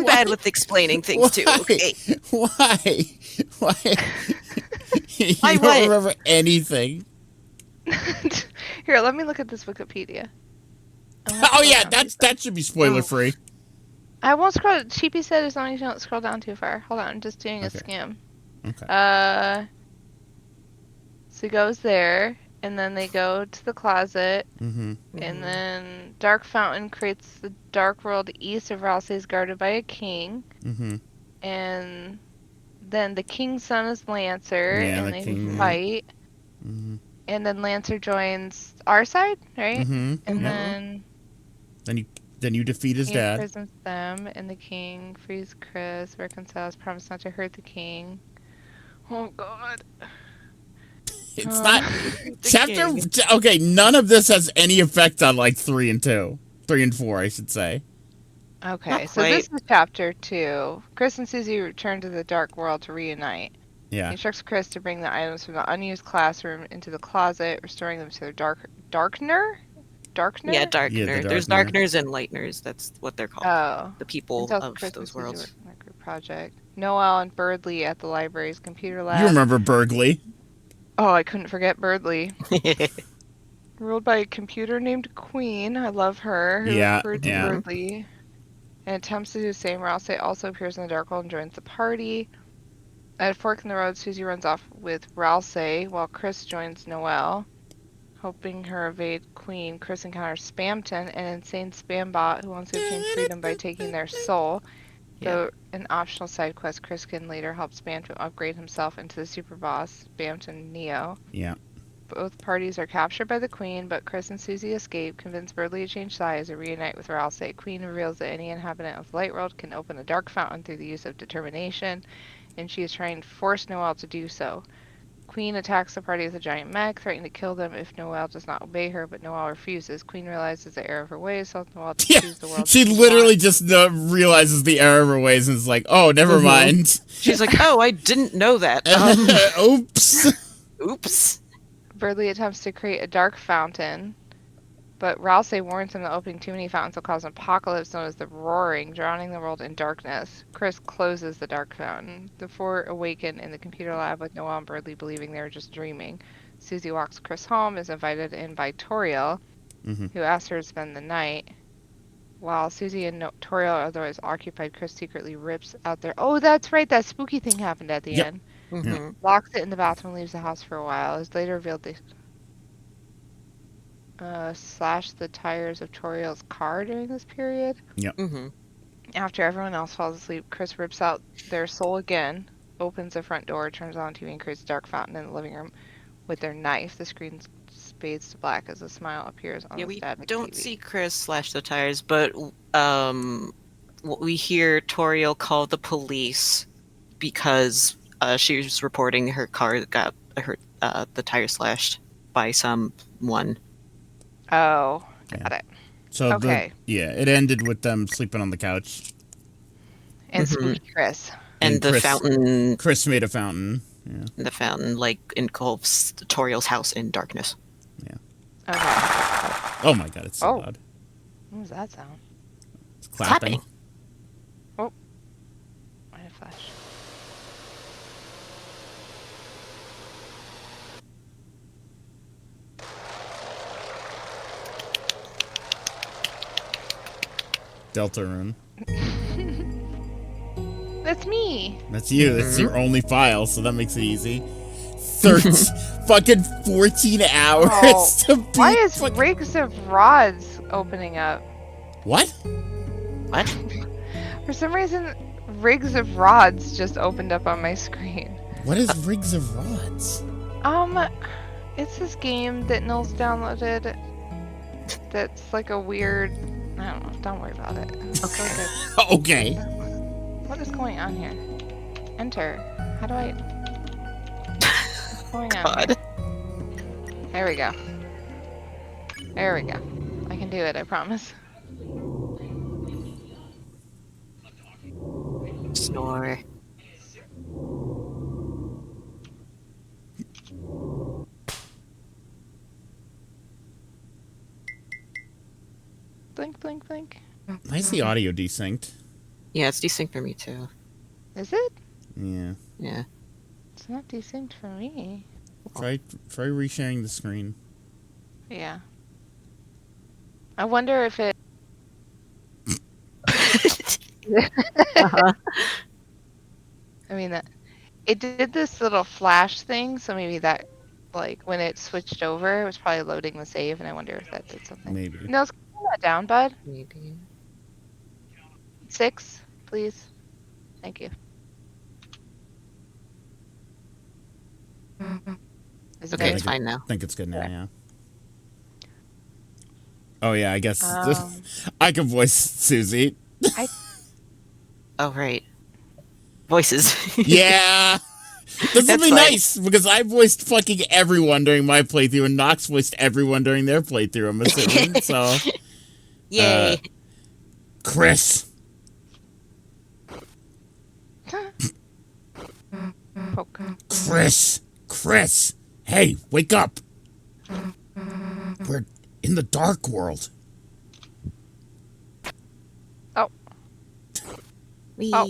bad with explaining things, too. Okay. Why? You don't remember anything. Here, let me look at this Wikipedia. Oh yeah, that should be spoiler free. I won't scroll. Cheapy said as long as you don't scroll down too far. Hold on, I'm just doing a skim. Okay. So he goes there, and then they go to the closet, and then Dark Fountain creates the dark world east of Rousey's guarded by a king, and then the king's son is Lancer, and they fight. And then Lancer joins our side, right? And then you defeat his dad. Imprisons them, and the king frees Chris, reconciles, promise not to hurt the king. Oh God. It's not chapter. Okay, none of this has any effect on like 3 and 4, I should say. Okay, so this is chapter 2. Chris and Susie return to the dark world to reunite. Yeah. He instructs Chris to bring the items from the unused classroom into the closet, restoring them to their darkener? Yeah, darkener. There's darkeners and lighteners. That's what they're called. Oh. The people of those worlds. Group project. Noel and Birdley at the library's computer lab. You remember Bergley? Oh, I couldn't forget Birdly. Ruled by a computer named Queen. I love her. Who recruits Birdly and attempts to do the same. Rousey also appears in the dark world and joins the party. At a fork in the road, Susie runs off with Rousey while Chris joins Noelle. Helping her evade Queen, Chris encounters Spamton, an insane spam bot who wants to obtain freedom by taking their soul. Though an optional side quest, Chris can later help Spamton upgrade himself into the super boss, Spamton Neo. Yeah. Both parties are captured by the Queen, but Chris and Susie escape, convince Birdly to change sides, and reunite with Rousey. Queen reveals that any inhabitant of Lightworld can open a dark fountain through the use of determination, and she is trying to force Noelle to do so. Queen attacks the party with a giant mech, threatening to kill them if Noelle does not obey her, but Noelle refuses. Queen realizes the error of her ways, tells Noelle to choose the world. She literally just realizes the error of her ways and is like, oh, never mind. She's like, oh, I didn't know that. Oops. Oops. Birdly attempts to create a dark fountain, but Rousey warns him that opening too many fountains will cause an apocalypse known as the Roaring, drowning the world in darkness. Chris closes the dark fountain. The four awaken in the computer lab with Noelle and Birdly believing they were just dreaming. Susie walks Chris home, is invited in by Toriel, who asks her to spend the night. While Susie and Toriel are otherwise occupied, Chris secretly rips out their... Oh, that's right, that spooky thing happened at the end. Locks it in the bathroom and leaves the house for a while. It's later revealed they slashed the tires of Toriel's car during this period. Yep. After everyone else falls asleep, Chris rips out their soul again, opens the front door, turns on TV, and creates a dark fountain in the living room with their knife. The screen fades to black as a smile appears on the static TV. We don't see Chris slash the tires, but we hear Toriel call the police because she was reporting her car got the tire slashed by someone. Oh, got it. So okay. It ended with them sleeping on the couch. And spooky Chris. And the fountain. Chris made a fountain. Yeah. The fountain engulfs Toriel's house in darkness. Yeah. Okay. Oh my god, it's so loud. What was that sound? It's clapping. Oh. I had a flash. Deltarune. That's me. That's you. That's your only file, so that makes it easy. Fucking 14 hours to beat. Why is Rigs of Rods opening up? What? What? For some reason, Rigs of Rods just opened up on my screen. What is Rigs of Rods? It's this game that Nils downloaded. That's like a weird. I don't know. Don't worry about it. Okay. What is going on here? Enter. How do I? What's going on? Here? There we go. There we go. I can do it. I promise. Snore. Blink, blink, blink. Why is the audio desynced? Yeah, it's desynced for me too. Is it? Yeah. Yeah. It's not desynced for me. Try resharing the screen. Yeah. I wonder if it... I mean, it did this little flash thing, so maybe that, like, when it switched over, it was probably loading the save, and I wonder if that did something. Maybe. No, scroll that down, bud. Maybe. 6, please. Thank you. Okay, it's fine now. I think it's good now, yeah. Oh, yeah, I guess I can voice Susie. Oh, right. Voices. Yeah! This would be nice, because I voiced fucking everyone during my playthrough, and Nox voiced everyone during their playthrough, I'm assuming, so... Yay! Chris! Chris! Hey, wake up! We're in the dark world. Oh. Wee. Oh.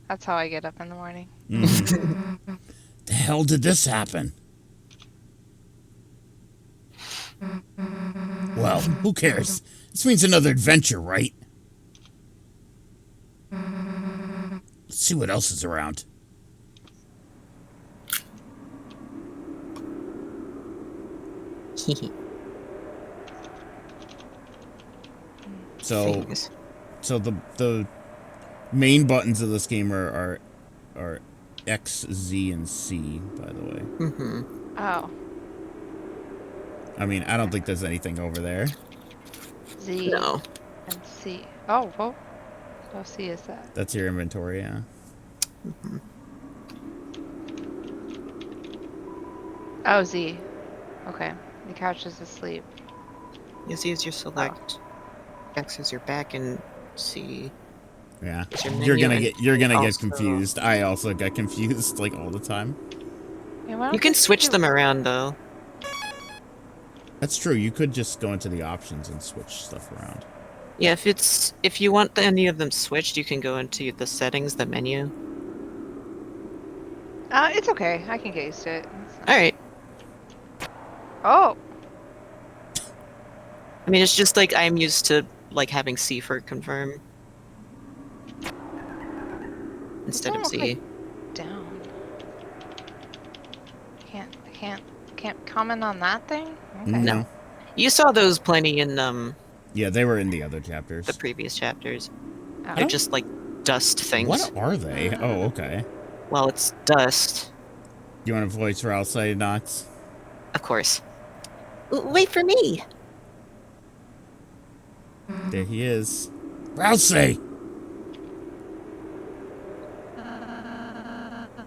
That's how I get up in the morning. Mm-hmm. hell did this happen? Well, who cares? This means another adventure, right? Let's see what else is around. So the main buttons of this game are X, Z, and C, by the way. Mm-hmm. Oh. I mean, I don't think there's anything over there. Z. No. And C. Oh, whoa. Oh, C is that. That's your inventory, yeah. Mm-hmm. Oh, Z. Okay. The couch is asleep. Yeah, Z is your select. X is your back, and C. Yeah. You're gonna get confused. I also get confused like all the time. Yeah, you can switch them around though. That's true. You could just go into the options and switch stuff around. Yeah, if you want any of them switched, you can go into the settings, the menu. It's okay. I can get used to it. All right. Oh. I mean, it's just like I'm used to like having C for confirm instead of Z. Like down. Can't comment on that thing. Okay. No. You saw those plenty in Yeah, they were in the other chapters. the previous chapters. Oh. They're just like dust things. What are they? Oh, okay. Well, it's dust. You want to voice Rousey, Knox? Of course. Wait for me. There he is. Rousey!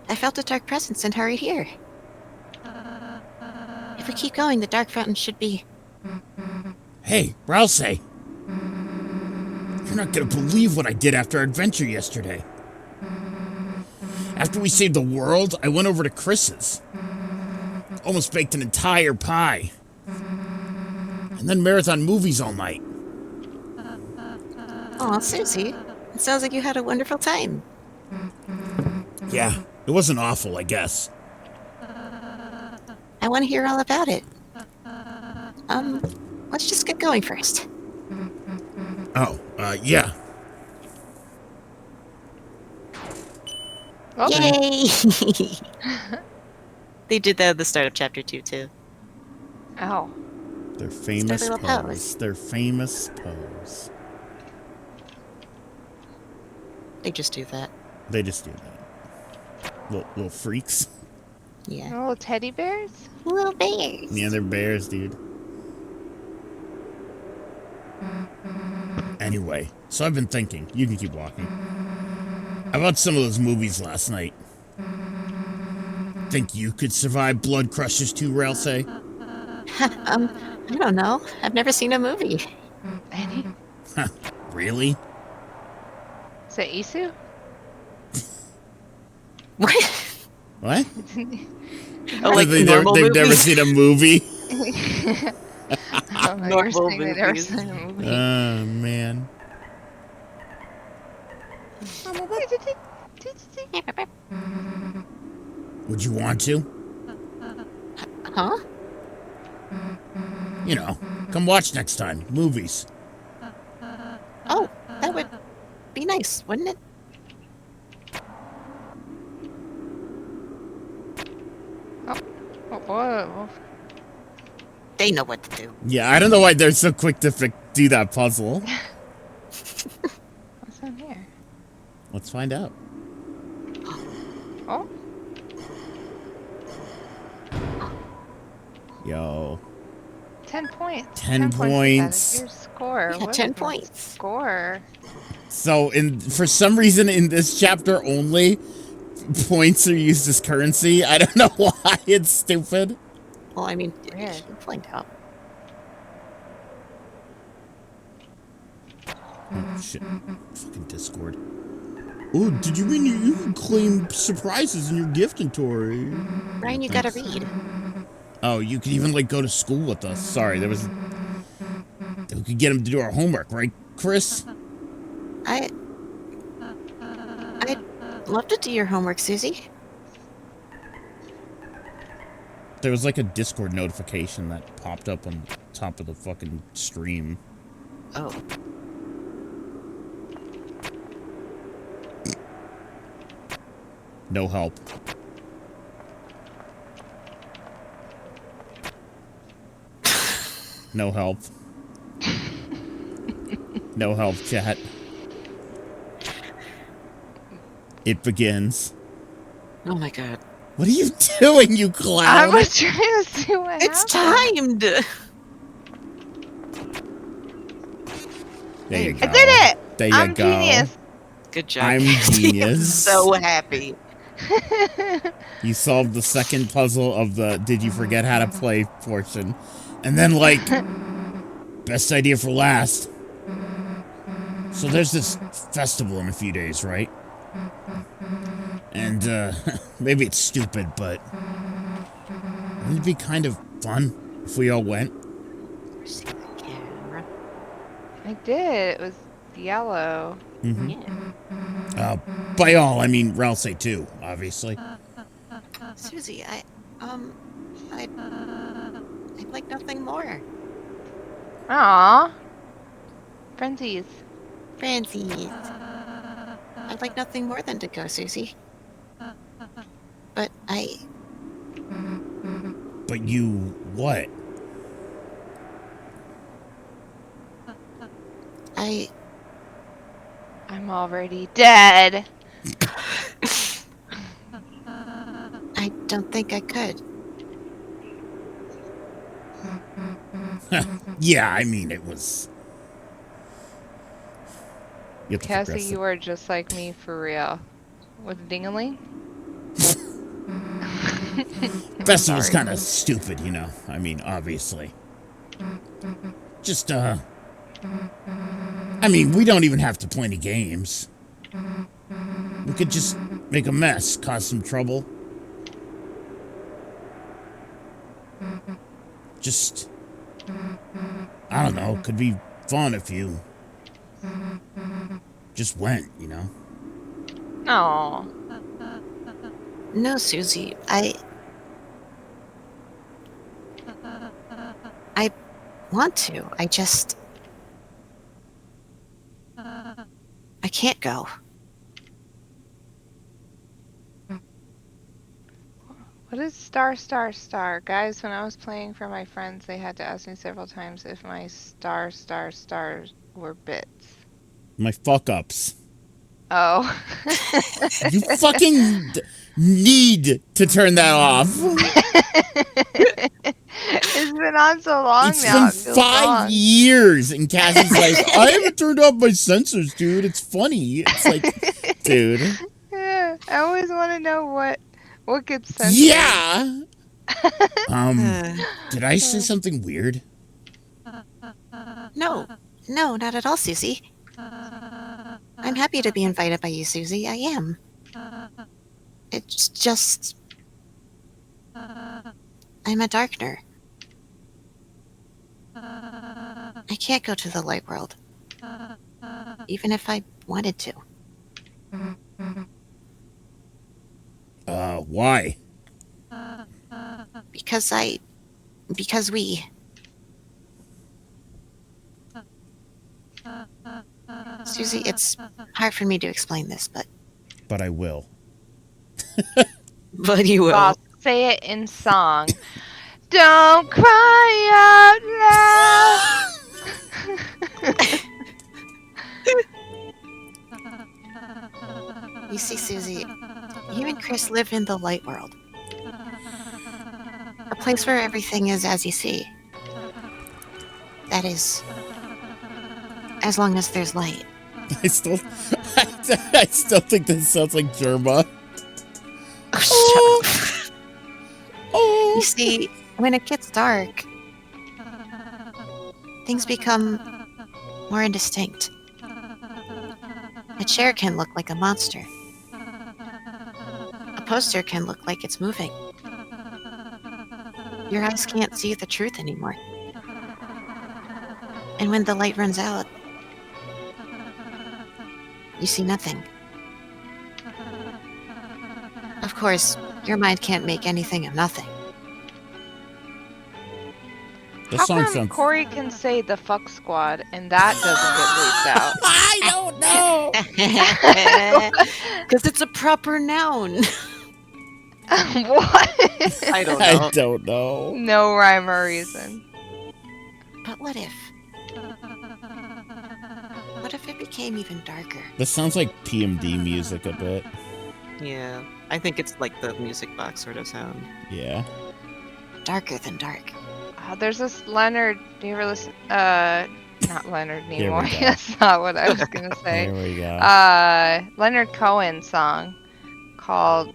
I felt a dark presence and hurried here. If we keep going, the dark fountain should be... Hey, Rousey! You're not gonna believe what I did after our adventure yesterday. After we saved the world, I went over to Chris's. Almost baked an entire pie. And then marathon movies all night. Aw, Susie. It sounds like you had a wonderful time. Yeah, it wasn't awful, I guess. I want to hear all about it. Let's just get going first. Oh, yeah. Oh. Yay! They did that at the start of chapter 2 too. Oh. Their famous little pose. pose. Their famous pose. They just do that. They just do that. Little freaks. Yeah. Little teddy bears? Little bears. Yeah, they're bears, dude. Anyway, so I've been thinking. You can keep walking. About some of those movies last night. Think you could survive Blood Crushers 2, Rousey? I don't know. I've never seen a movie. Any? Huh, really? Is it Isu? What? What? Oh, like they've normal never movies? seen a movie? Normal They've never movies. seen a movie. Oh, man. Would you want to? Huh? You know, come watch next time. Movies. Oh, that would be nice, wouldn't it? Whoa. They know what to do. Yeah, I don't know why they're so quick to do that puzzle. What's in here? Let's find out. Oh. Yo. 10 points. 10 points. Is that your score? Yeah, What 10 is your points. Score. So, for some reason in this chapter only, points are used as currency. I don't know why. It's stupid. Well, I mean, Weird. you find out. Oh, shit. Fucking Discord. Oh, did you mean you can claim surprises in your gift inventory? Ryan, you gotta read. Oh, you could even, like, go to school with us. Sorry, we could get him to do our homework, right, Chris? I'd love to do your homework, Susie. There was like a Discord notification that popped up on top of the fucking stream. Oh. No help. No help. No help, chat. It begins. Oh my god. What are you doing, you clown? I was trying to see what It's happened. timed! There you go. I did it! There you I'm go. genius. Good job. I'm genius. So happy. You solved the second puzzle of the did you forget how to play portion. And then, like, best idea for last. So there's this festival in a few days, right? And, maybe it's stupid, but wouldn't it be kind of fun if we all went? See the camera. I did. It was yellow. Mm-hmm. Yeah. By all, I mean Ralsei too, obviously. Susie, I'd like nothing more. Aw. Frenzies. Francie. I'd like nothing more than to go, Susie. But But you what? I'm already dead. I don't think I could. Yeah, I mean, it was... You have to Cassie, progress it. you are just like me for real. With Dingaling? Festival's kind of stupid, you know. I mean, obviously. Just, I mean, we don't even have to play any games. We could just make a mess, cause some trouble. Just, I don't know, could be fun if you just went, you know? Aw. No, Susie, I want to. I can't go. What is star, star, star? Guys, when I was playing for my friends, they had to ask me several times if my star, star, stars were bits. My fuck-ups. Oh. You fucking need to turn that off. It's been on so long It's now. been 5 years, and Cassie's like, I haven't turned off my sensors, dude. It's funny. It's like, dude. Yeah, I always want to know what gets censored. Yeah. Did I say something weird? No, not at all, Susie. I'm happy to be invited by you, Susie. I am. It's just... I'm a Darkner. I can't go to the light world. Even if I wanted to. Why? Because we... Susie, it's hard for me to explain this, but... But I will. But you will. I'll say it in song. Don't cry out loud. You see, Susie, you and Chris live in the light world. A place where everything is as you see. That is, as long as there's light. I still think this sounds like Germa. Oh, shut up. Oh. You see, when it gets dark, things become more indistinct. A chair can look like a monster. A poster can look like it's moving. Your eyes can't see the truth anymore. And when the light runs out, you see nothing. Of course, your mind can't make anything of nothing. This How song come sounds... Corey can say the fuck squad and that doesn't get bleeped out? I don't know. Because it's a proper noun. What? I don't I know. don't know. No rhyme or reason. But what if? What if it became even darker? This sounds like PMD music a bit. Yeah, I think it's like the music box sort of sound. Yeah. Darker than dark. There's this Leonard. Do you ever listen? Not Leonard Here we Nimoy. go. That's not what I was gonna say. Here we go. Leonard Cohen song called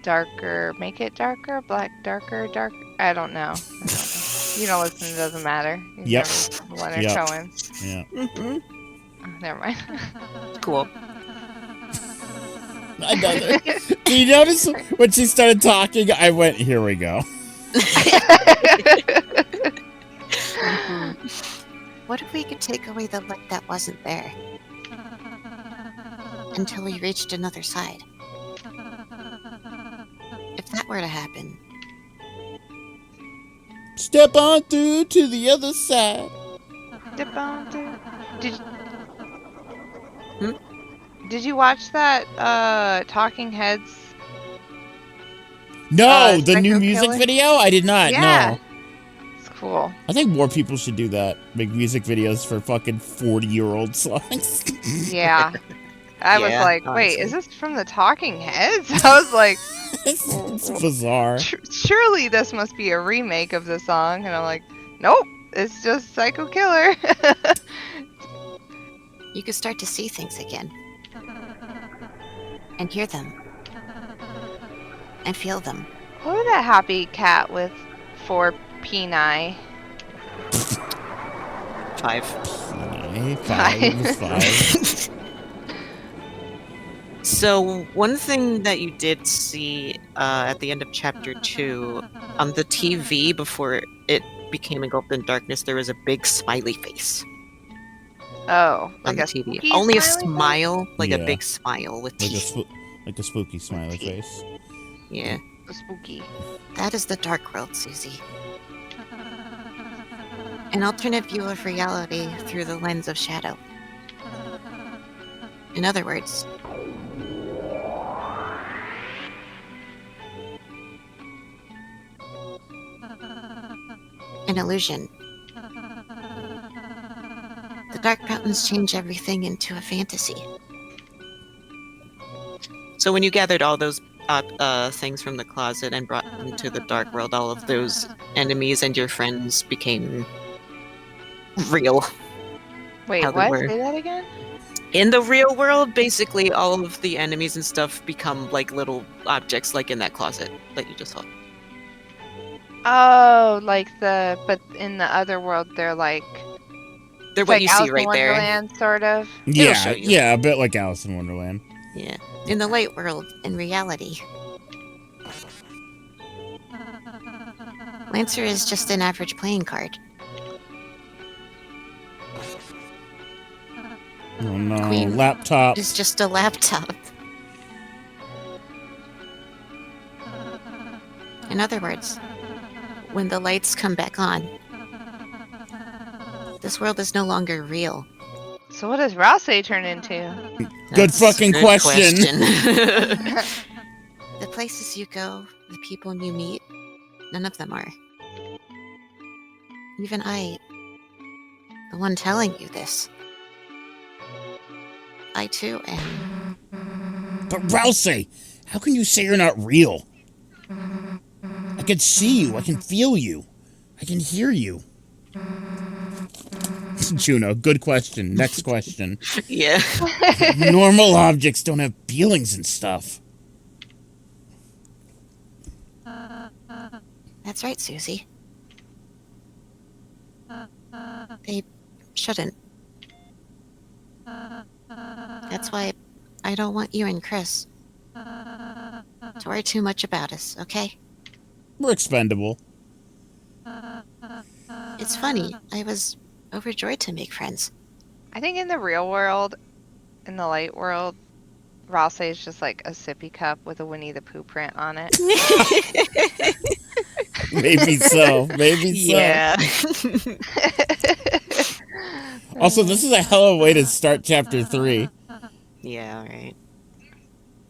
"Darker." Make it darker, black, darker, dark. I don't know. You don't listen. It doesn't matter. You've Yep. never listened to Leonard Yep. Cohen. Yeah. Mm-hmm. Oh, never mind. Cool. Another. Do you notice when she started talking, I went, here we go. What if we could take away the light that wasn't there? Until we reached another side. If that were to happen, Step on through to the other side. Dip on through. Hmm? Did you watch that Talking Heads? No, the Psycho new music Killer? video? I did not, Yeah. no. It's cool. I think more people should do that. Make music videos for fucking 40-year-old songs. Yeah. I was Yeah, like, wait, honestly. is this from the Talking Heads? I was like, It's bizarre. surely this must be a remake of the song. And I'm like, nope, it's just Psycho Killer. you could start to see things again. And hear them. And feel them. What was that happy cat with 4 peni? 5. Five. So, one thing that you did see at the end of chapter 2, on the TV before it became engulfed in darkness, there was a big smiley face Oh, on like the a TV. spooky Only a smiley face? smile, like a Yeah. big smile with Like a, teeth. like a spooky smiley Teeth. face. Yeah. Spooky. That is the dark world, Susie. An alternate view of reality through the lens of shadow. In other words, an illusion. The dark mountains change everything into a fantasy. So when you gathered all those things from the closet and brought them to the dark world, all of those enemies and your friends became real. Wait, How they what? were. Say that again? In the real world, basically all of the enemies and stuff become like little objects, like in that closet that you just saw. Oh, but in the other world, they're like. They're It's what like you Alice see in right there. Wonderland, sort of. Yeah, show you. yeah, a bit like Alice in Wonderland. Yeah. In the light world, in reality, Lancer is just an average playing card. Oh no, Queen laptop. It's just a laptop. In other words, when the lights come back on, this world is no longer real. So what does Rouse turn into? Good That's fucking a question. The places you go, the people you meet, none of them are. Even I, the one telling you this, I too am. But Rousey, how can you say you're not real? I can see you, I can feel you, I can hear you. Juno, good question. Next question. Yeah. Normal objects don't have feelings and stuff. That's right, Susie. They shouldn't. That's why I don't want you and Chris to worry too much about us, okay? We're expendable. It's funny, I was overjoyed to make friends. I think in the real world, in the light world, Rouse is just like a sippy cup with a Winnie the Pooh print on it. Maybe so. Maybe so. Yeah. Also, this is a hell of a way to start chapter 3. Yeah, right.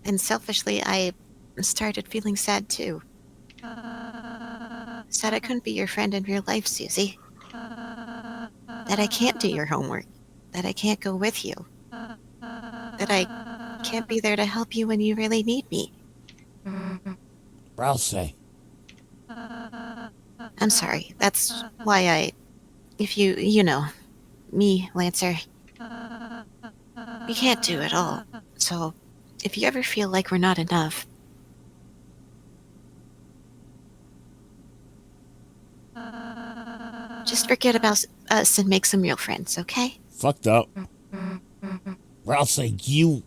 And selfishly, I started feeling sad too. Sad I couldn't be your friend in real life, Susie. That I can't do your homework. That I can't go with you. That I can't be there to help you when you really need me. Browse. I'm sorry. That's why if you know, me, Lancer, we can't do it all. So, if you ever feel like we're not enough, just forget about us and make some real friends, okay? Fucked up. Browse, you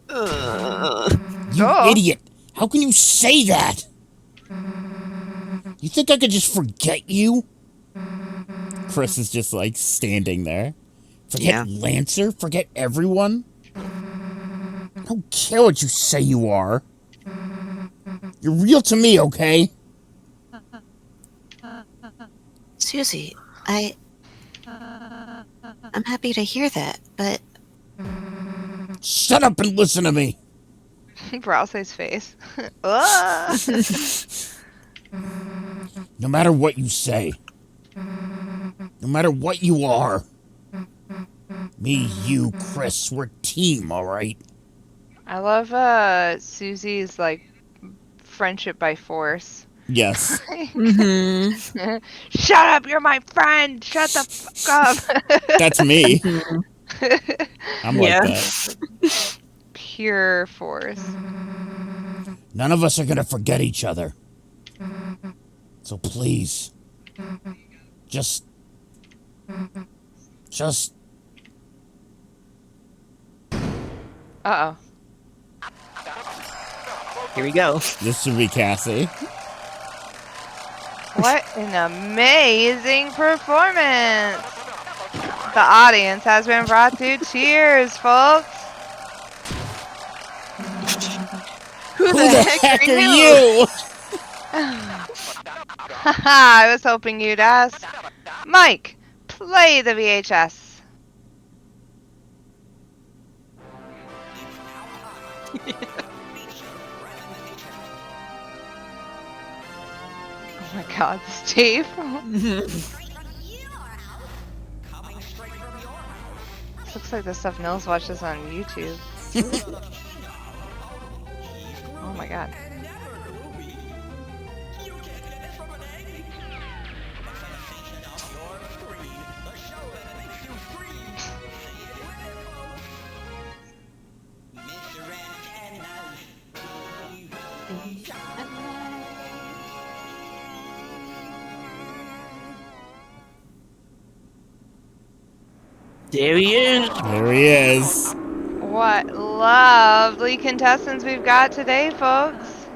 idiot. How can you say that? You think I could just forget you? Chris is just like standing there. Forget Lancer? Forget everyone? I don't care what you say you are. You're real to me, okay? Susie, I'm happy to hear that, but... Shut up and listen to me! Browse's face. No matter what you say, no matter what you are, me, you, Chris, we're a team, alright? I love Susie's like friendship by force. Yes. Mm-hmm. Shut up, you're my friend! Shut the fuck up! That's me. I'm like that. Pure force. None of us are gonna forget each other. So please, just... Uh-oh. Here we go. This should be Cassie. What an amazing performance! The audience has been brought to tears, folks. Who the heck are you? I was hoping you'd ask. Mike, play the VHS. Oh my god, Steve. This looks like the stuff Nils watches on YouTube. Oh my god. There he is. There he is. What lovely contestants we've got today, folks.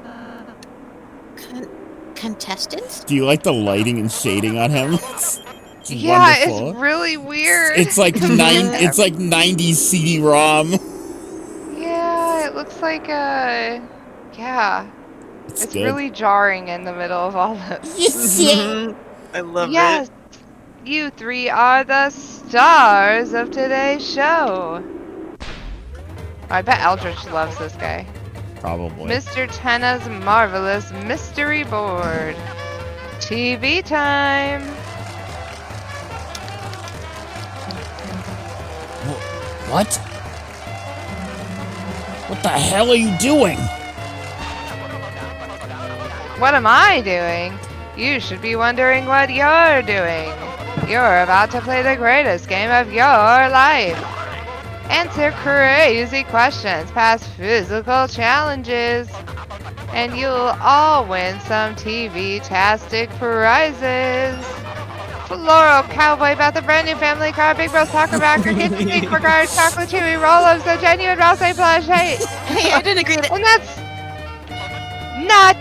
Contestants? Do you like the lighting and shading on him? It's Yeah, wonderful. it's really weird. It's like it's like 90s CD-ROM. Yeah, it looks like yeah. It's good. really jarring in the middle of all this. Yes. I love Yes, it. you three are the stars of today's show. I bet Eldritch loves this guy. Probably. Mr. Tenna's Marvelous Mystery Board. TV time. What? What the hell are you doing? What am I doing? You should be wondering what you're doing. You're about to play the greatest game of your life. Answer crazy questions, pass physical challenges, and you'll all win some TV-tastic prizes. Floral Cowboy Beth, a brand new family car, Big Bro Soccer Backer, Kids Speak for Guards, Chocolate Chewy Roll-Ups, a genuine Rouse plush, hey! Hey, I didn't agree to... And that's... not...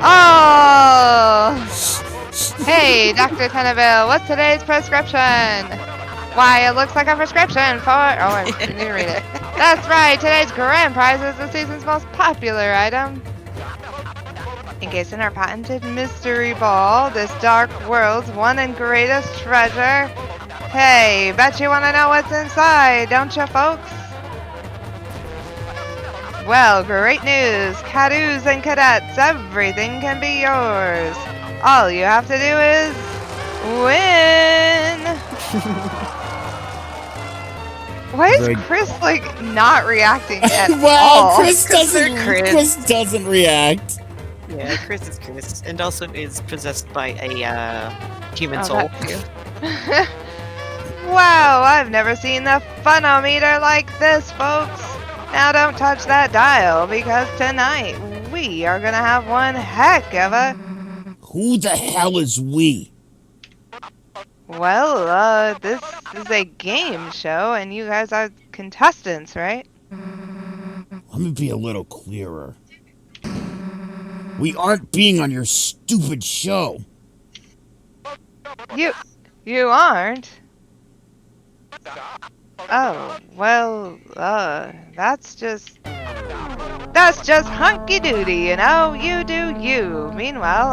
oh! Hey, Dr. Tenneville, what's today's prescription? Why, it looks like a prescription for... oh, I need to read it. That's right, today's grand prize is the season's most popular item. Encased in our patented mystery ball, this dark world's one and greatest treasure. Hey, bet you want to know what's inside, don't you, folks? Well, great news. Cadoos and cadets, everything can be yours. All you have to do is win. Why is Chris like not reacting at all? Chris doesn't react. Yeah, Chris is Chris, and also is possessed by a human soul. Wow, I've never seen the funometer like this, folks. Now don't touch that dial, because tonight we are gonna have one heck of a... Who the hell is we? Well, this is a game show, and you guys are contestants, right? Let me be a little clearer. We aren't being on your stupid show. You aren't? Oh, well, that's just hunky-doody, you know? You do you. Meanwhile,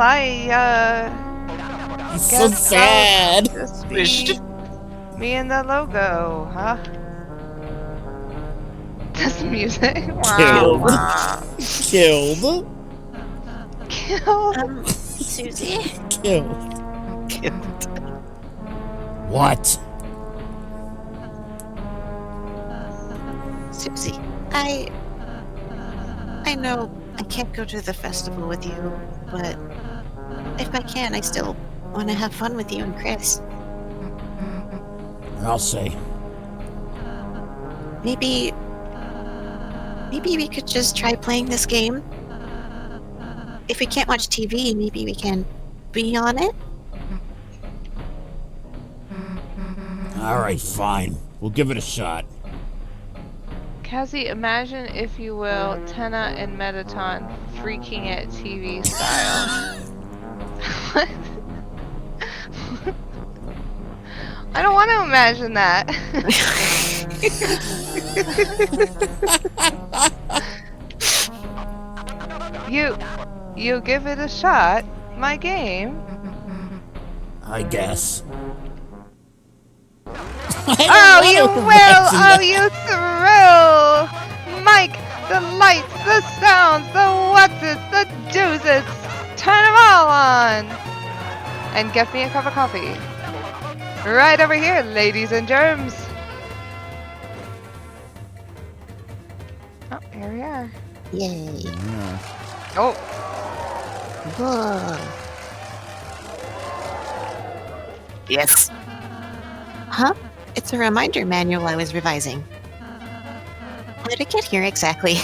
It's so sad. Just me and the logo, huh? This music. Killed. Killed. Killed. Susie? Killed. What? Susie, I know I can't go to the festival with you, but if I can, I still want to have fun with you and Chris. I'll say. Maybe we could just try playing this game. If we can't watch TV, maybe we can be on it. Alright, fine. We'll give it a shot. Cassie, imagine, if you will, Tenna and Metaton freaking at TV style. I don't want to imagine that. You give it a shot, my game. I guess. Oh, you will! Oh, you thrill! Mike, the lights, the sounds, the what's-its, the do's-its, turn them all on! And get me a cup of coffee. Right over here, ladies and germs. Oh, here we are. Yay. Yeah. Oh. Whoa. Yes. Huh? It's a reminder manual I was revising. How did it get here exactly?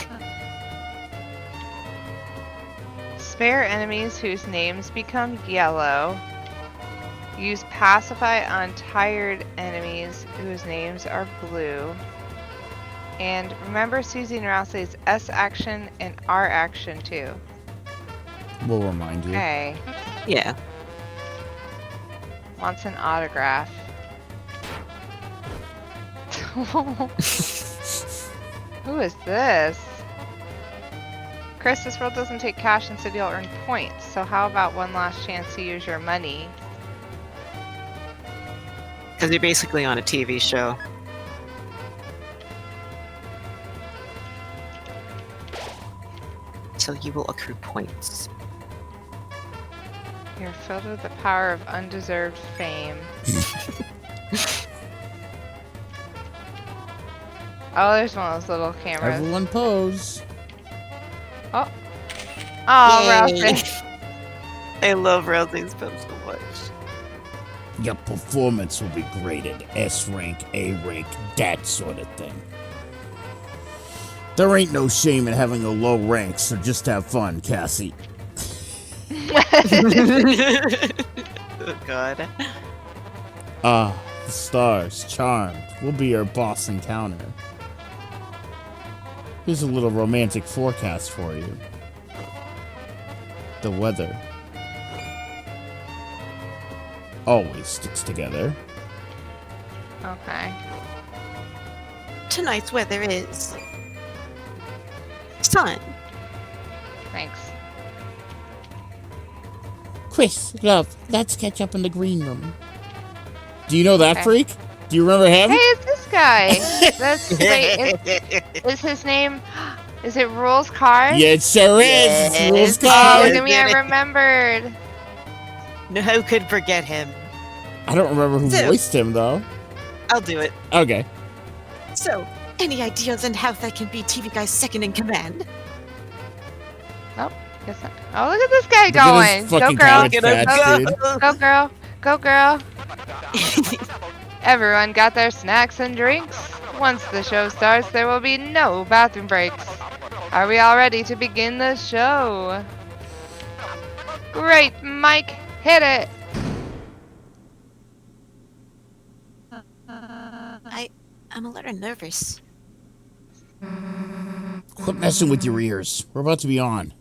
Spare enemies whose names become yellow. Use pacify on tired enemies whose names are blue. And remember Susie and Rousley's S action and R action too. We'll remind you. Okay. Yeah. Wants an autograph. Who is this? Chris, this world doesn't take cash, instead you'll earn points. So how about one last chance to use your money? Because you're basically on a TV show. So you will accrue points. You're filled with the power of undeserved fame. Oh, there's one of those little cameras. Everyone pose. Oh. Oh, Yay. Rousey. I love Rousey's pose so much. Your performance will be graded S rank, A rank, that sort of thing. There ain't no shame in having a low rank, so just have fun, Cassie. Oh god. Ah, the stars, charmed. We'll be your boss encounter. Here's a little romantic forecast for you. The weather always sticks together. Okay. Tonight's weather is sun. Thanks. Chris, love, let's catch up in the green room. Do you know that freak? Do you remember him? Hey, it's this guy. Is his name? Is it Rules Card? Yeah, it sure is. It's Rules Card. Oh, look at me! I remembered. No, who could forget him? I don't remember who voiced him though. I'll do it. Okay. So, any ideas on how that can be TV Guy's second in command? Oh, guess not. Oh, look at this guy going. Go, girl. Go, girl. Go, girl. Everyone got their snacks and drinks. Once the show starts, there will be no bathroom breaks. Are we all ready to begin the show? Great, Mike. Hit it. I'm a little nervous. Quit messing with your ears. We're about to be on.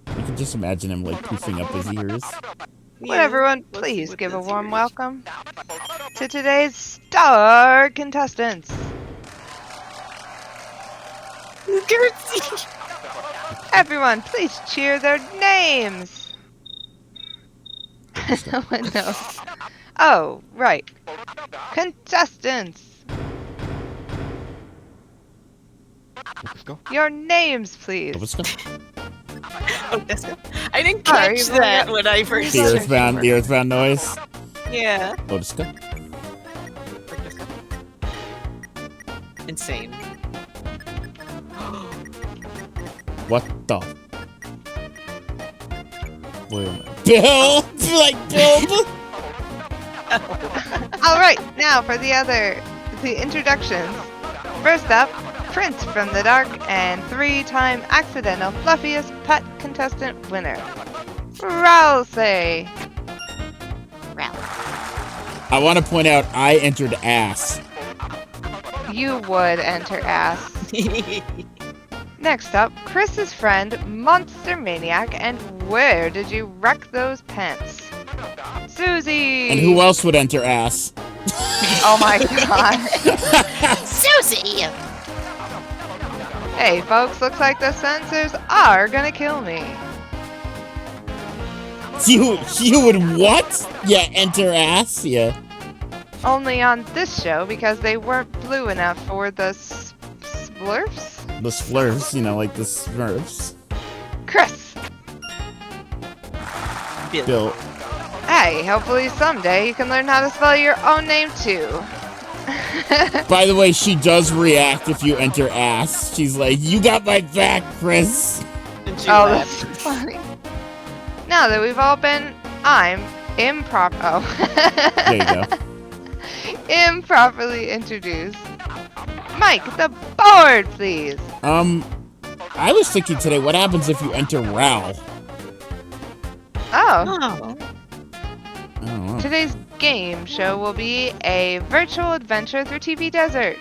You can just imagine him like poofing up his ears. Would everyone please give a warm welcome to today's star contestants. Gertie! Everyone, please cheer their names. No one knows. Oh, right. Contestants. Let's go. Your names, please. Let's go. I didn't catch that when I first the earthbound noise. Yeah. Let's go. Insane. What the? Wait a minute. Bill? Like Bill? Alright, now for the introductions. First up, Prince from the Dark and 3-time accidental fluffiest pet contestant winner, Rousey. I want to point out I entered ass. You would enter ass. Next up, Chris's friend, Monster Maniac, and where did you wreck those pants? Susie! And who else would enter ass? Oh my god. Susie! Hey folks, looks like the censors are gonna kill me. You would what? Yeah, enter ass? Yeah. Only on this show because they weren't blue enough for the splurfs? The splurfs, you know, like the Smurfs. Chris! Bill. Hey, hopefully someday you can learn how to spell your own name too. By the way, she does react if you enter ass. She's like, you got my back, Chris. Oh, that's funny. Now that we've all been, There you go. Improperly introduced. Mike, the board, please. I was thinking today, what happens if you enter Ral? Oh. I don't know. Today's game show will be a virtual adventure through TV Desert.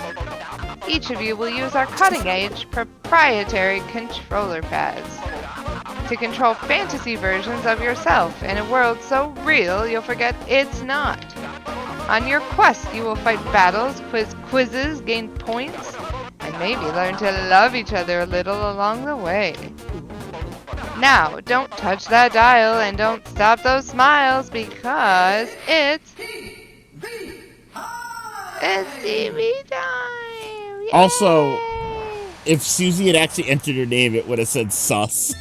Each of you will use our cutting-edge proprietary controller pads to control fantasy versions of yourself in a world so real you'll forget it's not. On your quest, you will fight battles, quizzes, gain points, and maybe learn to love each other a little along the way. Now, don't touch that dial and don't stop those smiles because it's TV time! Yay! Also, if Susie had actually entered her name, it would have said sus.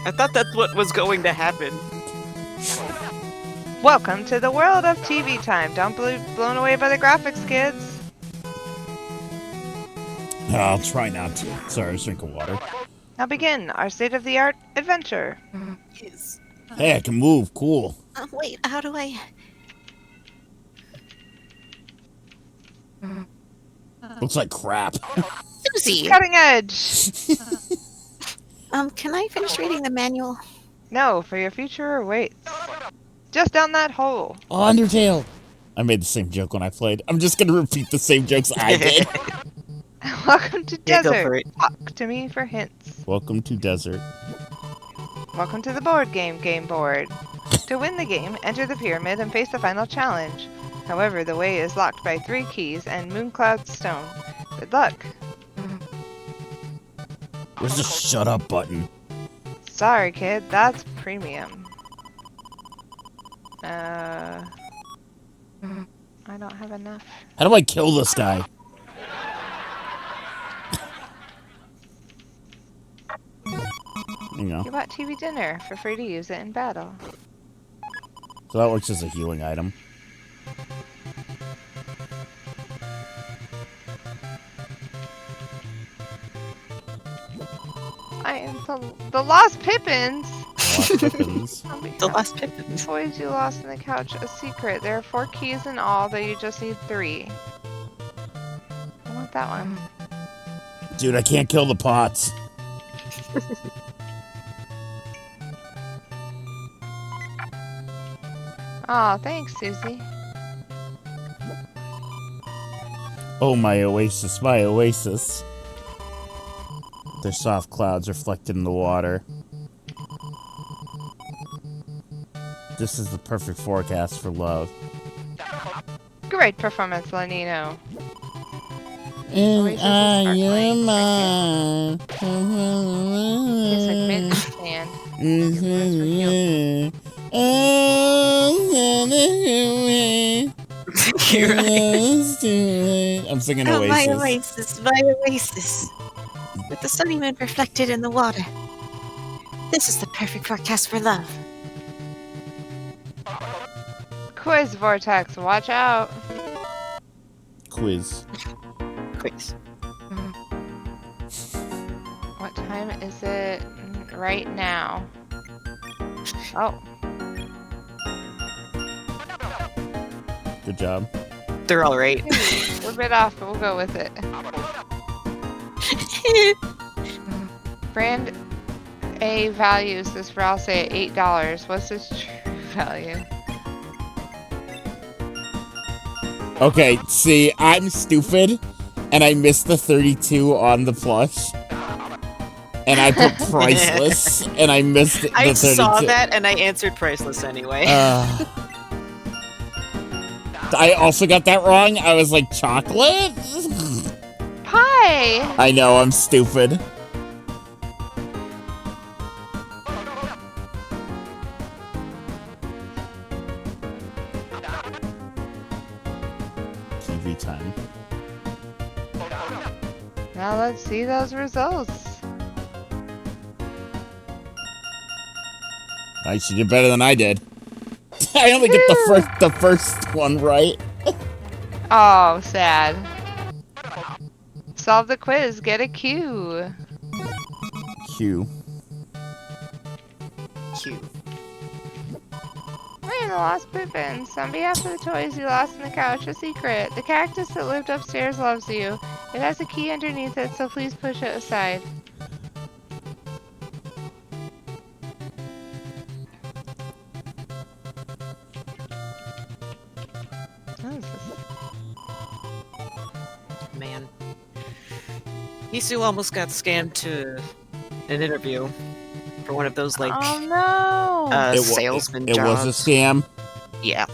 I thought that's what was going to happen. Welcome to the world of TV time. Don't be blown away by the graphics, kids. I'll try not to. Sorry, I was drinking water. Now begin our state-of-the-art adventure. Yes. Hey, I can move. Cool. Wait, how do I... Looks like crap. Susie! Cutting edge! Can I finish reading the manual? No, for your future awaits. Just down that hole. Oh, Undertale. I made the same joke when I played. I'm just gonna repeat the same jokes I did. Welcome to Yeah, go Desert. for it. Talk to me for hints. Welcome to Desert. Welcome to the board game board. To win the game, enter the pyramid and face the final challenge. However, the way is locked by 3 keys and Mooncloud Stone. Good luck. Where's the shut up button? Sorry, kid. That's premium. I don't have enough. How do I kill this guy? You bought TV dinner for free to use it in battle. So that works as a healing item. I am the Lost Pippins. Lost Pippins. The Lost Pippins. Toys you lost in the couch. A secret. There are 4 keys in all, though you just need 3. I want that one. Dude, I can't kill the pots. Aw, thanks, Susie. Oh, my oasis, my oasis. Their soft clouds reflected in the water. This is the perfect forecast for love. Great performance, Lenino. And I am mine. It's like mint stand. You're right. I'm singing Oh, Oasis. my oasis, my oasis. With the sunny moon reflected in the water. This is the perfect forecast for love. Quiz Vortex, watch out. Quiz. Quiz. What time is it right now? Oh. Good job. They're all right. We're a bit off, but we'll go with it. Brand A values this Rouse at $8. What's its true value? Okay, see, I'm stupid, and I missed the 32 on the plush. And I put priceless, and I missed the 32. I saw that, and I answered priceless anyway. I also got that wrong. I was like, chocolate? Pie! I know, I'm stupid. TV time. Now let's see those results. Nice, you did better than I did. I only get the first one right. Oh, sad. Solve the quiz, get a Q. Q. Q. We're the Lost Pippins. On behalf of the toys you lost in the couch, a secret. The cactus that lived upstairs loves you. It has a key underneath it, so please push it aside. Man. Misu almost got scammed to an interview for one of those, like, oh no! salesman it jobs. was a scam? Yeah.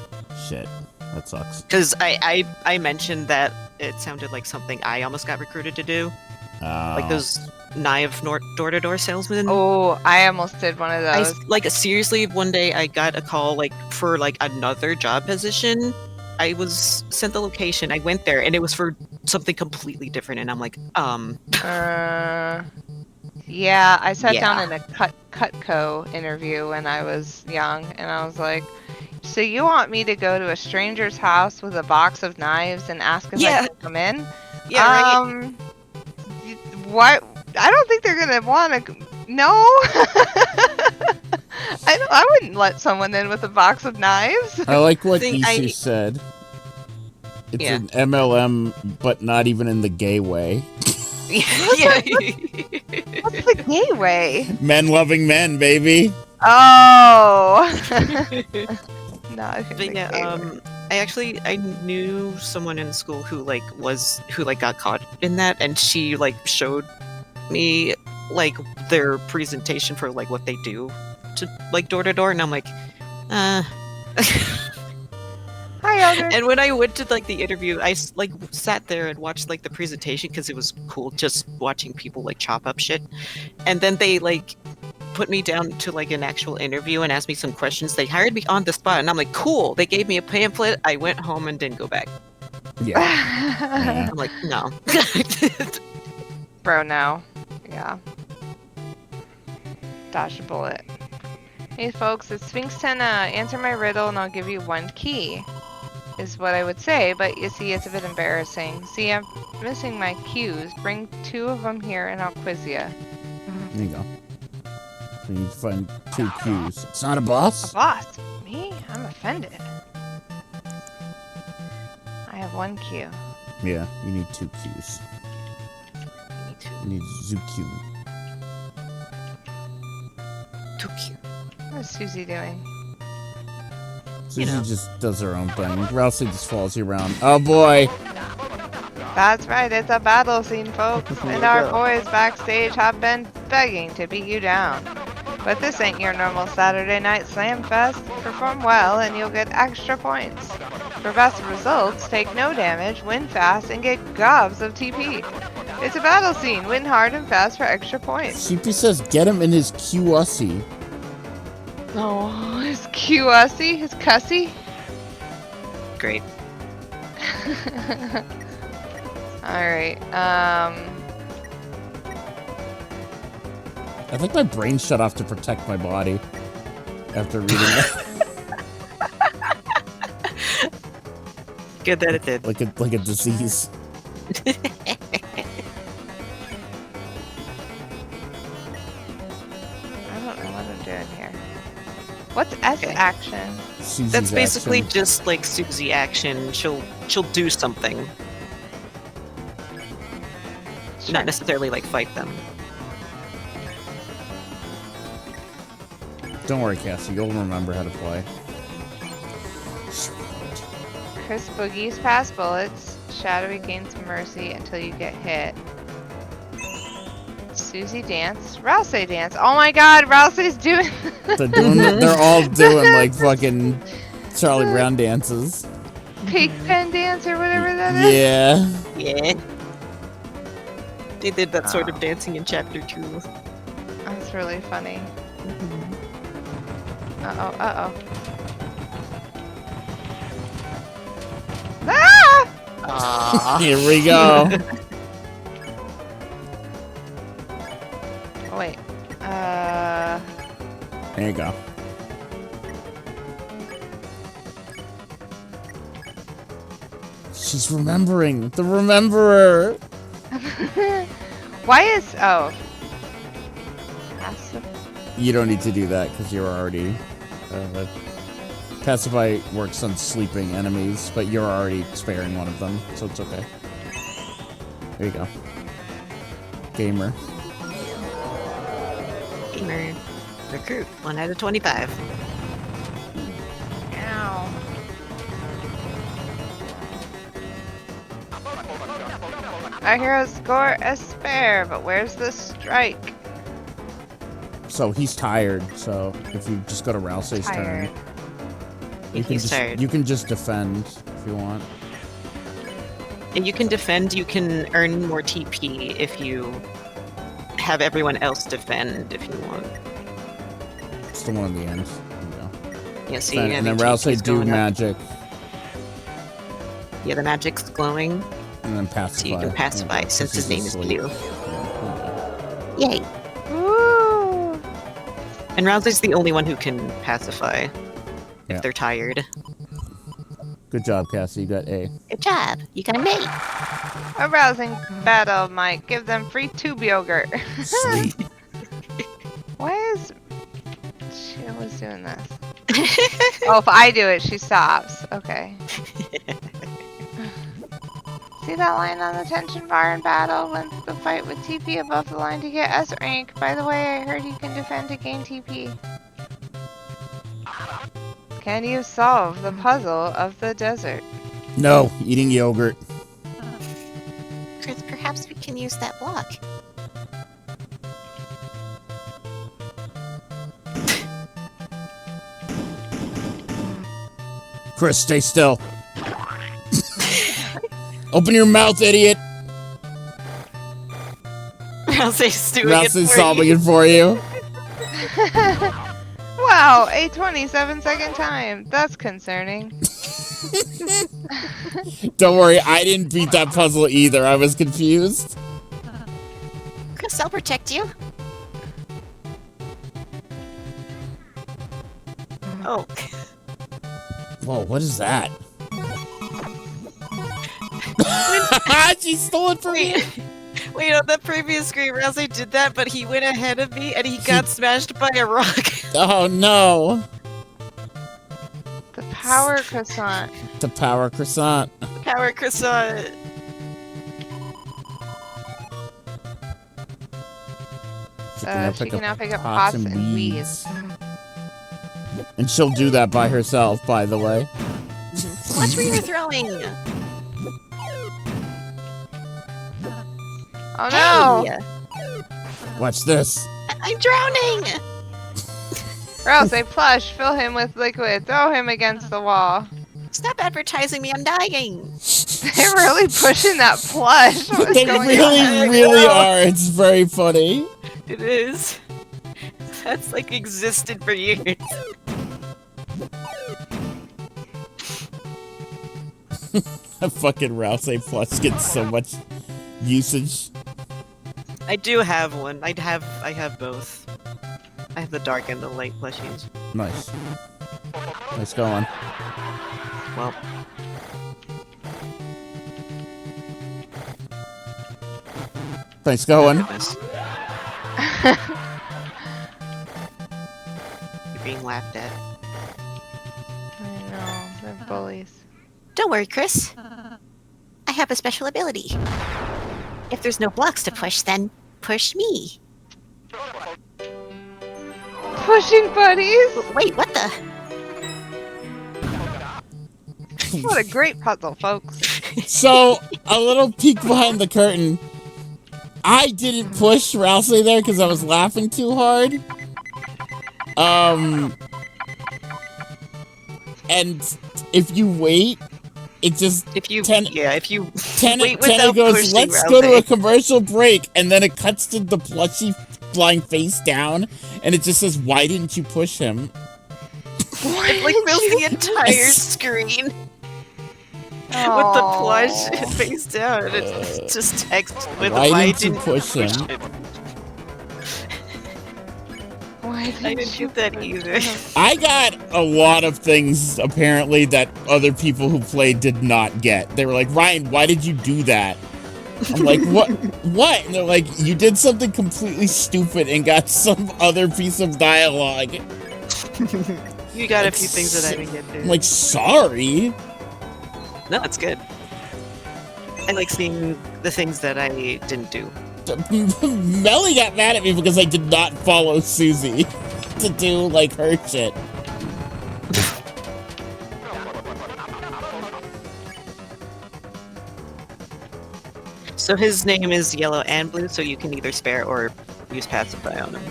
Shit. That sucks. Because I mentioned that it sounded like something I almost got recruited to do. Like those knife door-to-door salesmen. Oh, I almost did one of those. Seriously, one day I got a call, like, for, like, another job position. I was sent the location, I went there, and it was for something completely different, and I'm like, Yeah, I sat down in a Cutco interview when I was young, and I was like, so you want me to go to a stranger's house with a box of knives and ask if I can come in? Yeah, right. What? I don't think they're gonna want to. No, I wouldn't let someone in with a box of knives. I like what Isu said. It's an MLM, but not even in the gay way. Yeah. What's the gay way? Men loving men, baby. Oh. No, but yeah, I knew someone in school who got caught in that, and she like showed me like their presentation for like what they do to like door to door, and I'm like, Hi, And when I went to like the interview, I like sat there and watched like the presentation because it was cool just watching people like chop up shit. And then they like put me down to like an actual interview and asked me some questions. They hired me on the spot, and I'm like, cool. They gave me a pamphlet. I went home and didn't go back. Yeah. Yeah. I'm like, no. Bro, no. Yeah. Dodge a bullet. Hey folks, it's Sphinx10. Answer my riddle and I'll give you 1 key. Is what I would say, but you see, it's a bit embarrassing. See, I'm missing my cues. Bring 2 of them here and I'll quiz you. There you go. So you need to find 2 cues. It's not a boss? A boss? Me? I'm offended. I have 1 cue. Yeah, you need 2 cues. You need Zucune. What's Susie doing? Susie just does her own thing. Rousey just follows you around. Oh boy! That's right, it's a battle scene, folks. And our boys backstage have been begging to beat you down. But this ain't your normal Saturday night slam fest. Perform well and you'll get extra points. For best results, take no damage, win fast, and get gobs of TP. It's a battle scene. Win hard and fast for extra points. CP says get him in his QUssy. Oh, his QUssy? His cussy? Great. Alright, I think my brain shut off to protect my body after reading that. Good that it did. like a disease. I don't know what I'm doing here. What's S action? Susie's That's basically action. just like Susie action. She'll do something. Sure. Not necessarily like fight them. Don't worry, Cassie. You'll remember how to play. Chris Boogie's pass bullets. Shadowy gains mercy until you get hit. Susie dance. Rousey dance. Oh my god, Rousey's doing They're all doing like fucking Charlie Brown dances. pig pen dance or whatever that is. Yeah. Yeah. They did that sort of dancing in chapter 2. That's really funny. Uh-oh, uh-oh. Ah! Here we go. Oh, wait. There you go. She's remembering. The Rememberer. Why is... Oh. Passive. You don't need to do that because you're already... Pacify works on sleeping enemies, but you're already sparing one of them, so it's okay. There you go. Gamer. Gamer. Recruit. 1 out of 25. Ow. Our heroes score a spare, but where's the strike? So he's tired, so if you just go to Rousey's turn, you can just defend if you want. And you can defend, you can earn more TP if you have everyone else defend if you want. It's the one in the end. There you go. Yeah, see, And then Rousey do magic. Yeah, the magic's glowing. And then pacify. So you can pacify since his name is Blue. Yay. Woo! And Rousey's the only one who can pacify if they're tired. Good job, Cassie. You got A. Good job. You got an 8. A rousing battle might give them free tube yogurt. Sweet. Why is she always doing this? Oh, if I do it, she stops. Okay. See that line on the tension bar in battle? When the fight with TP above the line to get S rank. By the way, I heard you can defend to gain TP. Can you solve the puzzle of the desert? No, eating yogurt. Chris, perhaps we can use that block. Chris, stay still. Open your mouth, idiot. Rousey's doing Rousey's solving it for you. Wow, a 27-second time. That's concerning. Don't worry, I didn't beat that puzzle either. I was confused. Chris, I'll protect you. Oh. Whoa, what is that? She stole it from me. Wait, on the previous screen, Rousey did that, but he went ahead of me and he got smashed by a rock. Oh no. The power croissant. The power croissant. Power croissant. She can now pick up pots and weeds. And she'll do that by herself, by the way. Watch where you're throwing. Oh no! Hey, Watch this. I'm drowning. Rousey, plush, fill him with liquid, throw him against the wall. Stop advertising me, I'm dying. They're really pushing that plush. What is They going really, on? really are. It's very funny. It is. That's like existed for years. Fucking Rousey plush gets so much usage. I do have one. I have both. I have the dark and the light plushies. Nice. Nice going. Well, Nice going. you're being laughed at. I know, they're bullies. Don't worry, Chris. I have a special ability. If there's no blocks to push, then push me. Pushing buddies? Wait, what the? What a great puzzle, folks. So, a little peek behind the curtain. I didn't push Rousey there because I was laughing too hard. And if you wait, it just... If you Tenna goes, let's go to a commercial break, and then it cuts to the plushie flying face down, and it just says, why didn't you push him? It like fills the entire screen with the plush face down, and it's just text with why didn't you push him? Why I didn't get that either. I got a lot of things, apparently, that other people who played did not get. They were like, Ryan, why did you do that? I'm like, what? What? And they're like, you did something completely stupid and got some other piece of dialogue. You got a few things that I didn't get to. I'm like, sorry. No, it's good. I like seeing the things that I didn't do. Melly got mad at me because I did not follow Susie to do, like, her shit. So his name is Yellow and Blue, so you can either spare or use Pacify on him.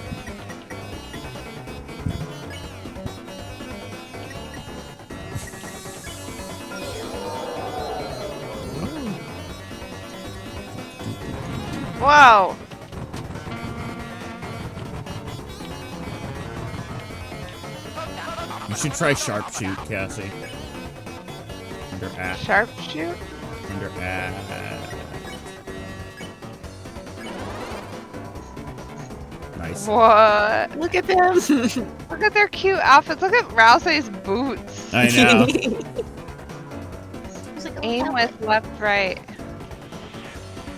Whoa! You should try sharpshoot, Cassie. Under A. Sharpshoot? Under A. Nice. What? Look at them! Look at their cute outfits. Look at Rousey's boots. I know. Aim with left, right.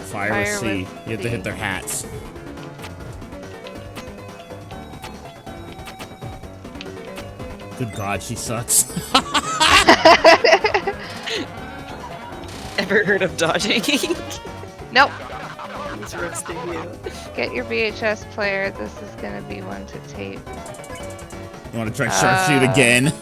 Fire with C. You have to hit their hats. Good God, she sucks. Ever heard of dodging? Nope. He's roasting you. Get your VHS player. This is gonna be one to tape. You want to try sharpshoot again?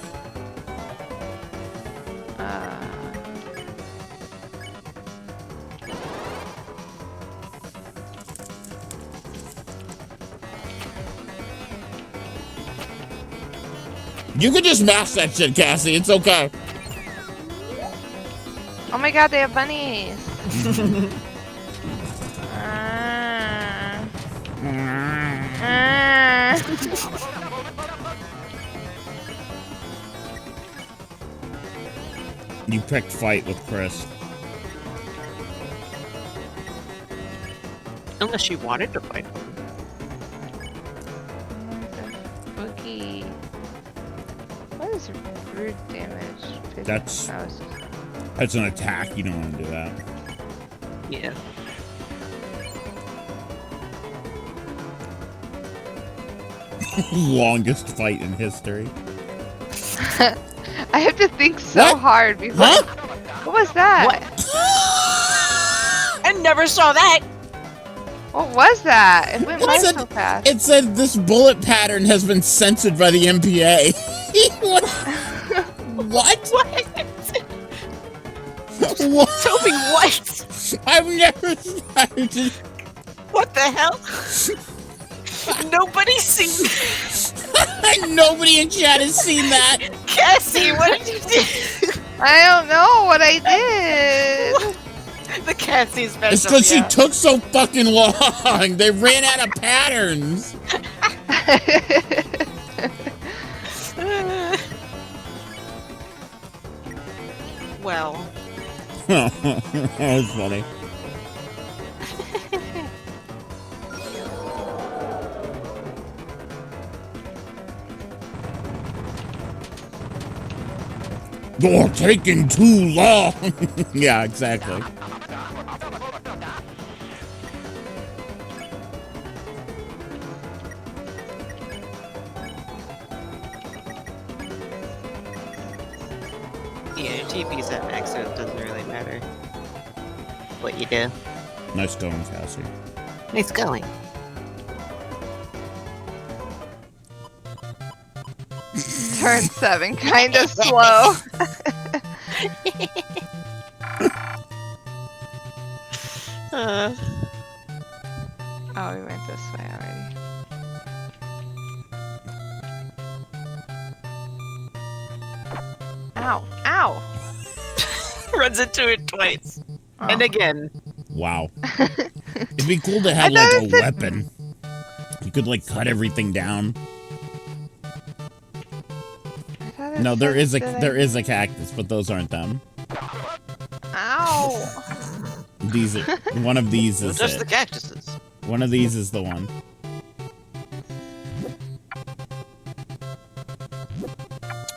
You can just mash that shit, Cassie. It's okay. Oh my God, they have bunnies. You picked fight with Chris. Unless she wanted to fight. Spooky. What is rude damage? That's an attack. You don't want to do that. Yeah. Longest fight in history. I have to think so hard before. Huh? What was that? What? I never saw that. What was that? It went by so fast. It said this bullet pattern has been censored by the MPA. What? What? What? Toby, what? I've never started. What the hell? Nobody's seen. Nobody in chat has seen that. Cassie, what did you do? I don't know what I did. The Cassie special. It's because she took so fucking long. They ran out of patterns. Well. That was funny. You're taking too long. Yeah, exactly. Yeah, TP's at max, so it doesn't really matter what you do. Nice going, Cassie. Nice going. Turn 7, kind of slow. Oh, we went this way already. Ow! Ow! Runs into it twice. Oh. And again. Wow. It'd be cool to have like a weapon. You could like cut everything down. No, there is a cactus, but those aren't them. Ow! These are, one of these is Just it. the cactuses. One of these is the one.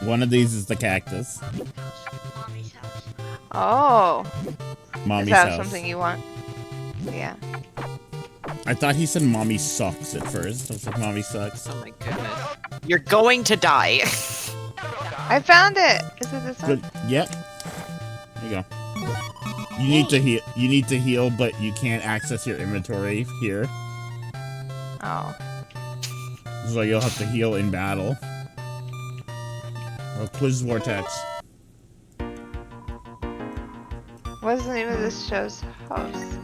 One of these is the cactus. Mommy's house. Oh. Mommy's Is that house. something you want? Yeah. I thought he said mommy sucks at first. I was like, mommy sucks. Oh my goodness. You're going to die. I found it! Is it this one? Good. Yep. There you go. You need to heal. You need to heal, but you can't access your inventory here. Oh. So you'll have to heal in battle. Or quiz vortex. What is the name of this show's host?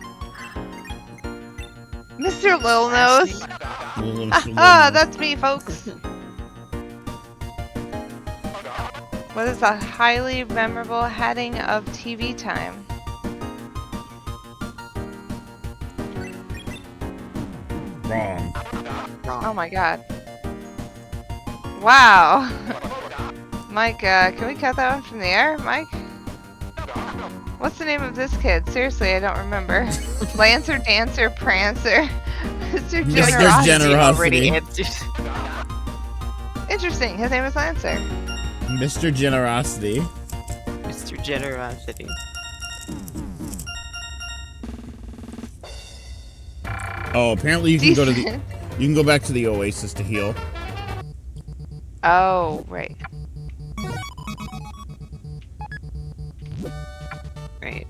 Mr. Lil Nose! Ah, that's me, folks! What is a highly memorable heading of TV time? Wrong. Oh my god. Wow! Mike, can we cut that one from the air, Mike? What's the name of this kid? Seriously, I don't remember. Lancer, Dancer, Prancer, Mr. Generosity. Generosity. Interesting, his name is Lancer. Mr. Generosity. Mr. Generosity. Oh, apparently you can go to the. You can go back to the Oasis to heal. Oh, right. Right.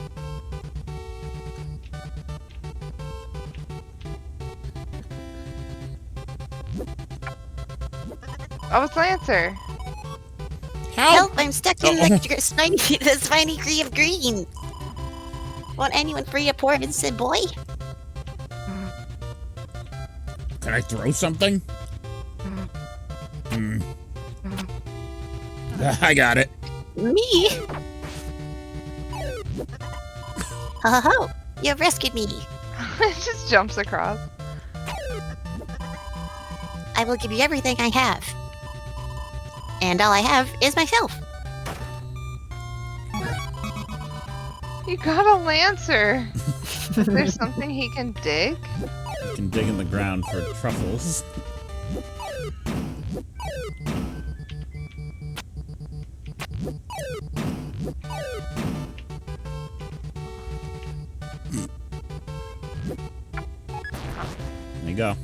Oh, it's Lancer. Help! I'm stuck in the spiny tree of green. Want anyone free a poor innocent boy? Can I throw something? I got it. Me? Ho ho ho! You've rescued me. It just jumps across. I will give you everything I have. And all I have is myself. You got a Lancer. Is there something he can dig? You can dig in the ground for truffles. There you go.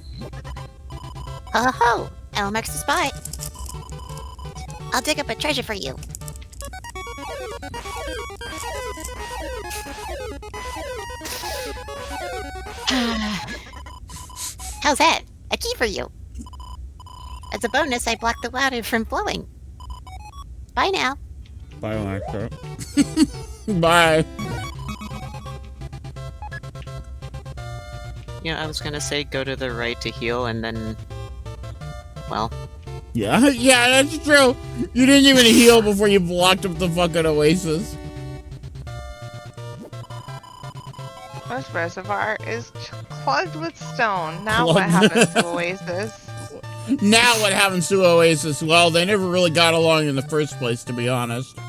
Ho ho ho! L marks the spot. I'll dig up a treasure for you. How's that? A key for you. As a bonus, I blocked the water from flowing. Bye now. Bye, Alexa. Bye. You know, I was gonna say go to the right to heal, and then, well, Yeah, that's true. You didn't even heal before you blocked up the fucking oasis. This reservoir is clogged with stone. Now what happens to Oasis? Now what happens to Oasis? Well, they never really got along in the first place, to be honest.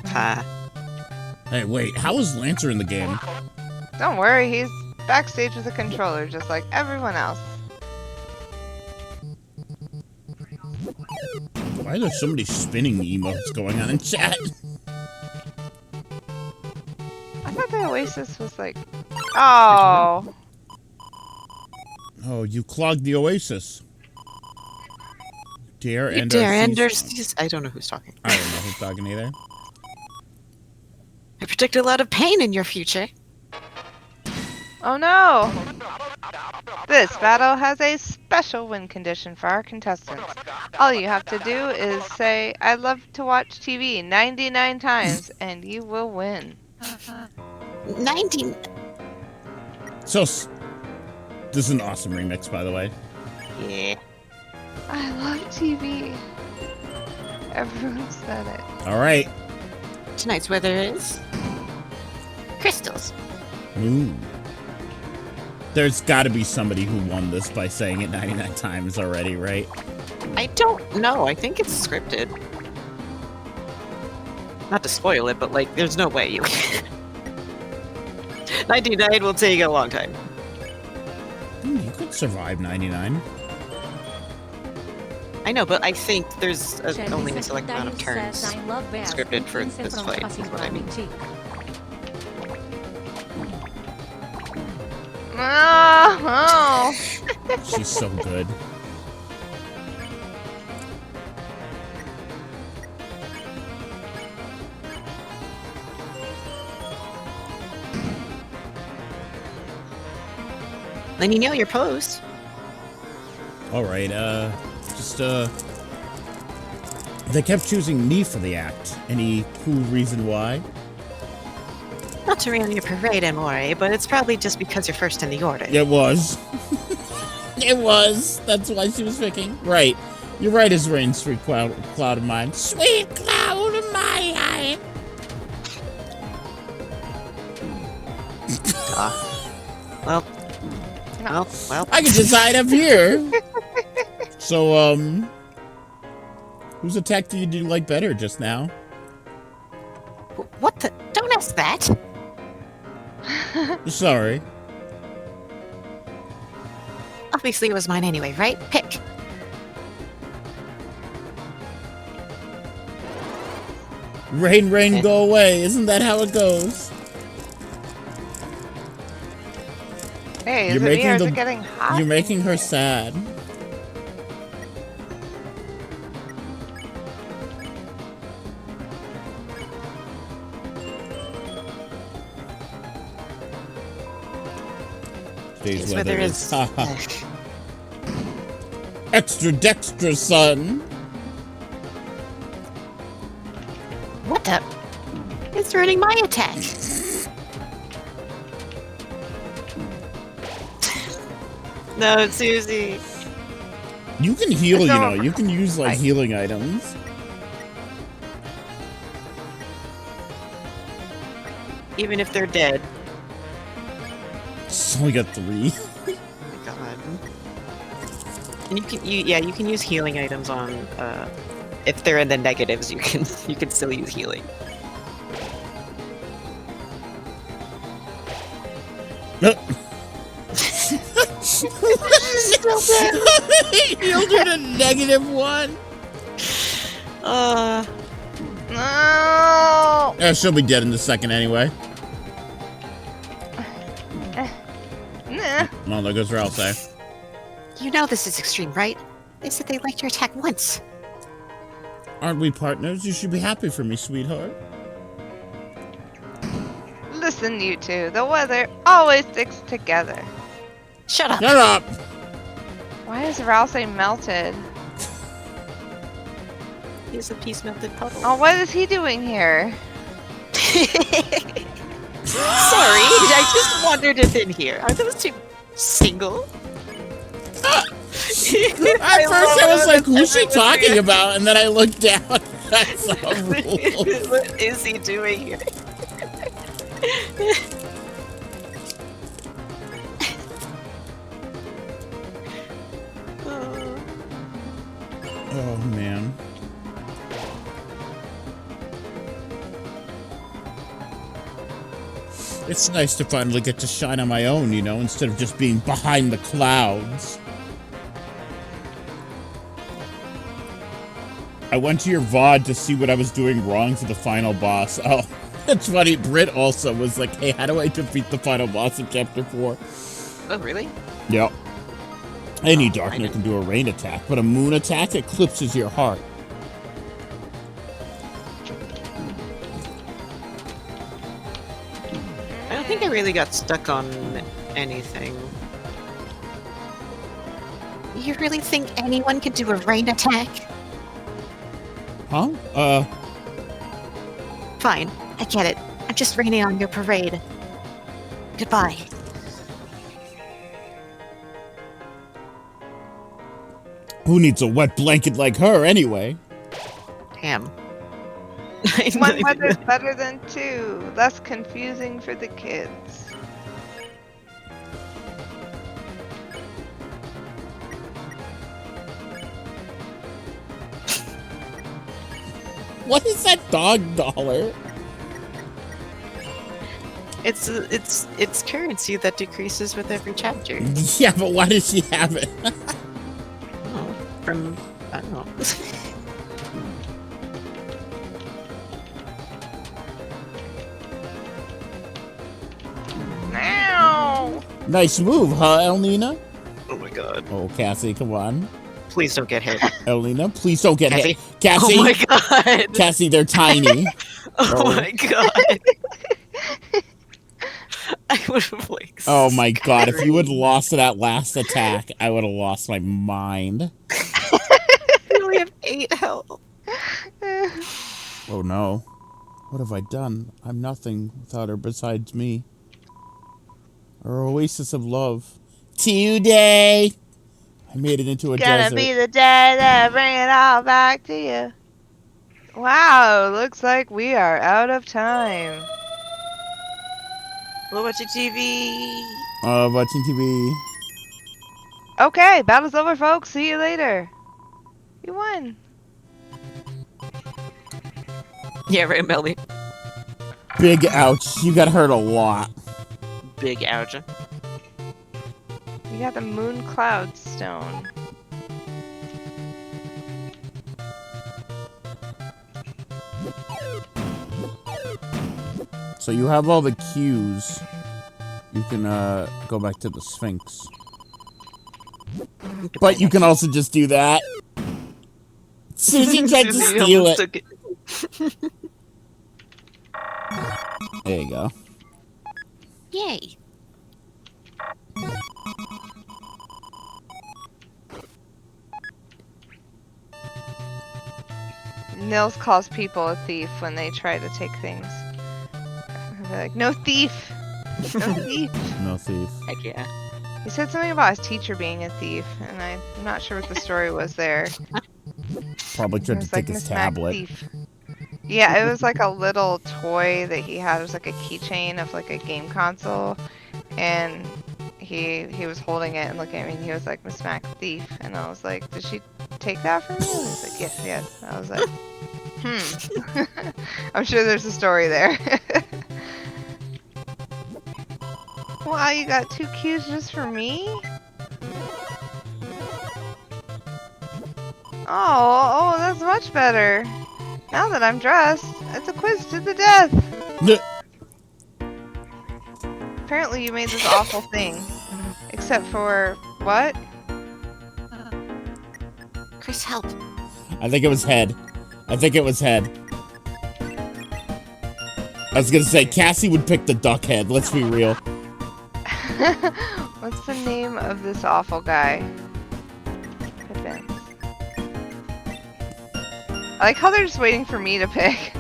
Hey, wait, how is Lancer in the game? Don't worry, he's backstage with a controller just like everyone else. Why are there so many spinning emotes going on in chat? I thought the Oasis was like... Oh! Oh, you clogged the Oasis. Dare you end dare our end season. our... I don't know who's talking. I don't know who's talking either. I predict a lot of pain in your future. Oh no! This battle has a special win condition for our contestants. All you have to do is say, I love to watch TV 99 times, and you will win. 19. So, this is an awesome remix, by the way. Yeah. I love TV. Everyone said it. All right. Tonight's weather is Crystals. Ooh. There's got to be somebody who won this by saying it 99 times already, right? I don't know. I think it's scripted. Not to spoil it, but like, there's no way you can. 99 will take a long time. You could survive 99. I know, but I think there's only a select amount of turns scripted for this fight, is what I mean. Oh! She's so good. Then you know your pose. All right, they kept choosing me for the act. Any cool reason why? Not to rain on your parade, Amore, but it's probably just because you're first in the order. It was. It was. That's why she was picking. Right. You're right as rain, sweet cloud of mine. Sweet cloud of mine. Well. I can decide up here. So, whose attack do you like better just now? What the? Don't ask that. Sorry. Obviously it was mine anyway, right? Pick. Rain, go away. Isn't that how it goes? Hey, is it me or is it getting hot? You're making her sad. Today's weather is extra dextra, son. What the? It's ruining my attack. No, Susie. You can heal, you know. You can use, like, healing items. Even if they're dead. only got 3. Oh my god. And you can use healing items on if they're in the negatives, you can still use healing. Healed her to -1. No. Yeah, she'll be dead in a second anyway. Nah. Well, there goes Ralsei. You know this is extreme, right? They said they liked your attack once. Aren't we partners? You should be happy for me, sweetheart. Listen, you two. The weather always sticks together. Shut up. Shut up! Why is Ralsei melted? He's a piece melted puddle. Oh, what is he doing here? Sorry, I just wandered it in here. Are those two single? At first I was like, who's she talking about? And then I looked down and I saw Rules. What is he doing here? Oh, man. It's nice to finally get to shine on my own, you know, instead of just being behind the clouds. I went to your VOD to see what I was doing wrong for the final boss. Oh, it's funny. Britt also was like, hey, how do I defeat the final boss in Chapter 4? Oh, really? Yep. Any Darkner can do a rain attack, but a moon attack eclipses your heart. I don't think I really got stuck on anything. You really think anyone could do a rain attack? Huh? Fine, I get it. I'm just raining on your parade. Goodbye. Who needs a wet blanket like her, anyway? Damn. One weather's better than 2. Less confusing for the kids. What is that dog dollar? It's currency that decreases with every chapter. Yeah, but why does she have it? Oh, from I don't know. Now. Nice move, huh, Elnina? Oh my god. Oh, Cassie, come on. Please don't get hit. Elnina, please don't get Cassie? hit. Cassie! Oh my god. Cassie, they're tiny. Oh my god. I would have like. Oh my god, if you had lost that last attack, I would have lost my mind. You only have 8 health. Oh no. What have I done? I'm nothing without her besides me. Her oasis of love. Today! I made it into a Gonna desert. be the day that bring it all back to you. Wow, looks like we are out of time. We're watching TV. Watching TV. Okay, battle's over, folks. See you later. You won. Yeah, right, Melly. Big ouch. You got hurt a lot. Big ouch. You got the moon cloud stone. So you have all the cues. You can go back to the Sphinx. But you can also just do that. Susie tried to steal it. There you go. Yay. Nils calls people a thief when they try to take things. They're like, no thief! No thief! No thief. Heck yeah. He said something about his teacher being a thief, and I'm not sure what the story was there. Probably It tried to was take like his Miss Mac tablet. Thief. Yeah, it was like a little toy that he had. It was like a keychain of like a game console, and he was holding it and looking at me, and he was like, "Miss Mac, thief," and I was like, "Did she take that from you?" And he was like, "Yes, yes." I was like, I'm sure there's a story there. Wow, you got 2 keys just for me? Oh, that's much better. Now that I'm dressed, it's a quiz to the death. Apparently you made this awful thing. Except for, what? Chris, help. I think it was head. I was gonna say, Cassie would pick the duck head, let's be real. What's the name of this awful guy? Pippin. I like how they're just waiting for me to pick.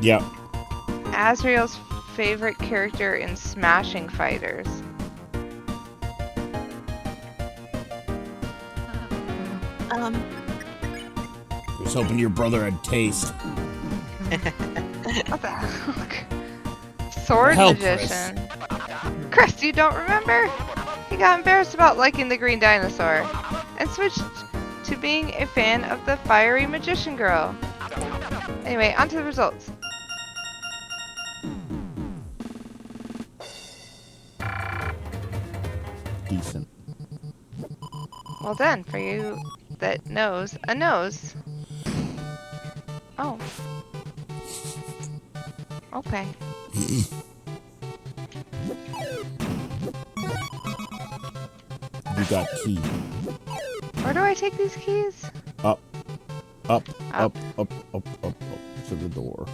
Yep. Azrael's favorite character in Smashing Fighters. I was hoping your brother had taste. What the heck? Sword Magician. Chris, you don't remember? He got embarrassed about liking the green dinosaur and switched to being a fan of the fiery magician girl. Anyway, on to the results. Decent. Well done for you that knows a nose. Oh. Okay. You got key. Where do I take these keys? Up to the door.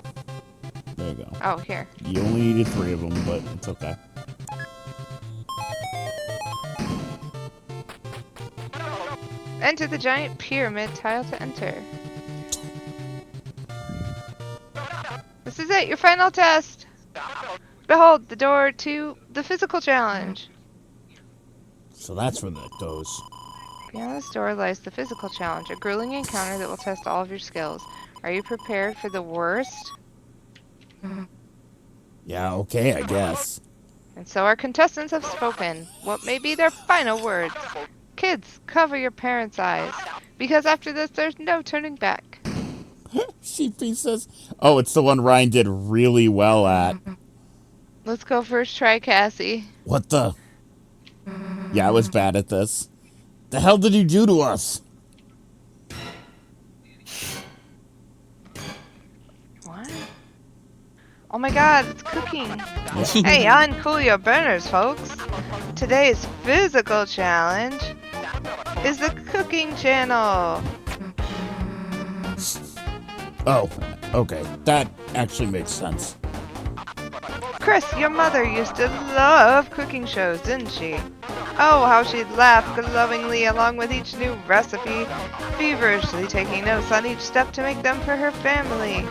There you go. Oh, here. You only needed 3 of them, but it's okay. Enter the giant pyramid tile to enter. This is it, your final test! Behold, the door to the physical challenge. So that's where that goes. Beyond this door lies the physical challenge, a grueling encounter that will test all of your skills. Are you prepared for the worst? Yeah, okay, I guess. And so our contestants have spoken. What may be their final words? Kids, cover your parents' eyes, because after this there's no turning back. Sheepy says, oh, it's the one Ryan did really well at. Let's go first try, Cassie. What the? Yeah, I was bad at this. The hell did you do to us? What? Oh my god, it's cooking. Hey, uncool your burners, folks. Today's physical challenge is the cooking channel. Oh, okay. That actually makes sense. Chris, your mother used to love cooking shows, didn't she? Oh, how she'd laugh glowingly along with each new recipe, feverishly taking notes on each step to make them for her family.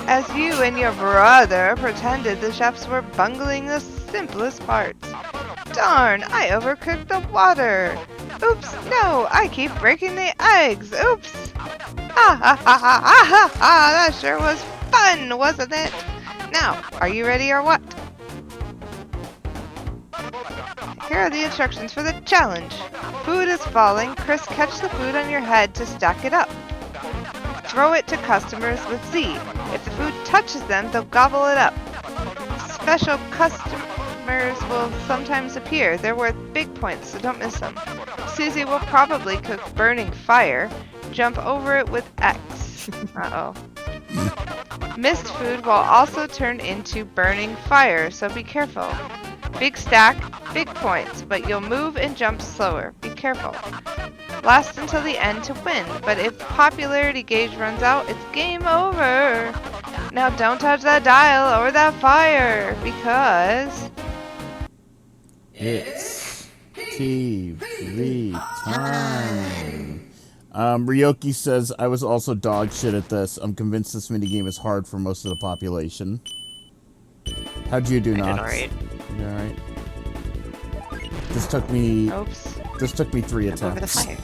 As you and your brother pretended the chefs were bungling the simplest parts. Darn, I overcooked the water. Oops, no, I keep breaking the eggs. Oops. Ah ha ha ha ha ha, that sure was fun, wasn't it? Now, are you ready or what? Here are the instructions for the challenge. Food is falling. Chris, catch the food on your head to stack it up. Throw it to customers with Z. If the food touches them, they'll gobble it up. Special customers will sometimes appear. They're worth big points, so don't miss them. Susie will probably cook burning fire. Jump over it with X. Uh-oh. Missed food will also turn into burning fire, so be careful. Big stack, big points, but you'll move and jump slower. Be careful. Last until the end to win, but if the popularity gauge runs out, it's game over. Now don't touch that dial or that fire, because... It's TV time. Ryoki says, I was also dog shit at this. I'm convinced this minigame is hard for most of the population. How'd you do, Nox? Alright. You alright? This took me... Oops. This took me 3 Jump over the attempts. fire.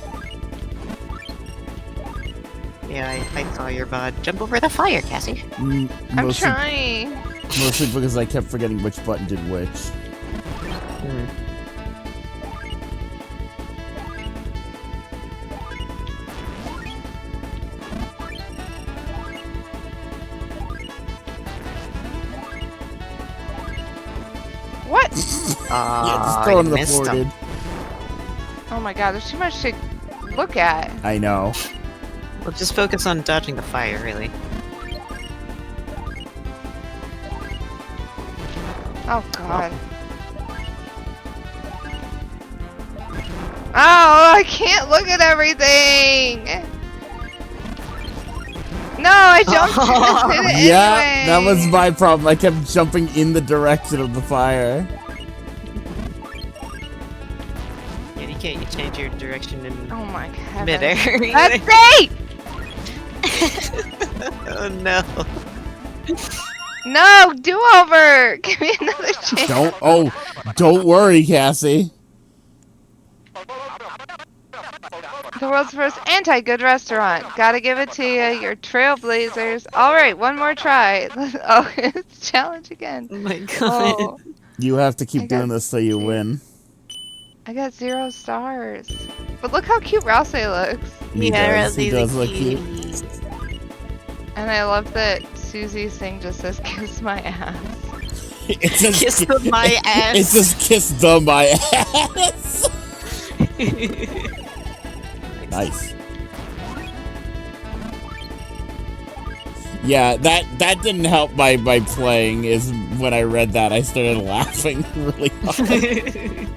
Yeah, I saw your bod. Jump over the fire, Cassie. I'm trying. Mostly because I kept forgetting which button did which. Yeah, just throw it on the floor, dude. Oh my god, there's too much to look at. I know. Well, just focus on dodging the fire, really. Oh god. Oh, I can't look at everything! No, I jumped into it Yeah, anyway. that was my problem. I kept jumping in the direction of the fire. Yeah, you can't change your direction in Oh my god. midair. Let's see! Oh no. No, do over! Give me another chance. Don't worry, Cassie. The world's first anti-good restaurant. Gotta give it to you. You're trailblazers. Alright, one more try. Oh, it's challenge again. Oh my god. Oh, You have to keep I got doing this so you win. I got 0 stars. But look how cute Rouse looks. He does look cute. And I love that Susie's thing just says kiss my ass. It says, Kiss the my ass. It says kiss the my ass. Nice. Yeah, that didn't help my playing. Is when I read that I started laughing really hard.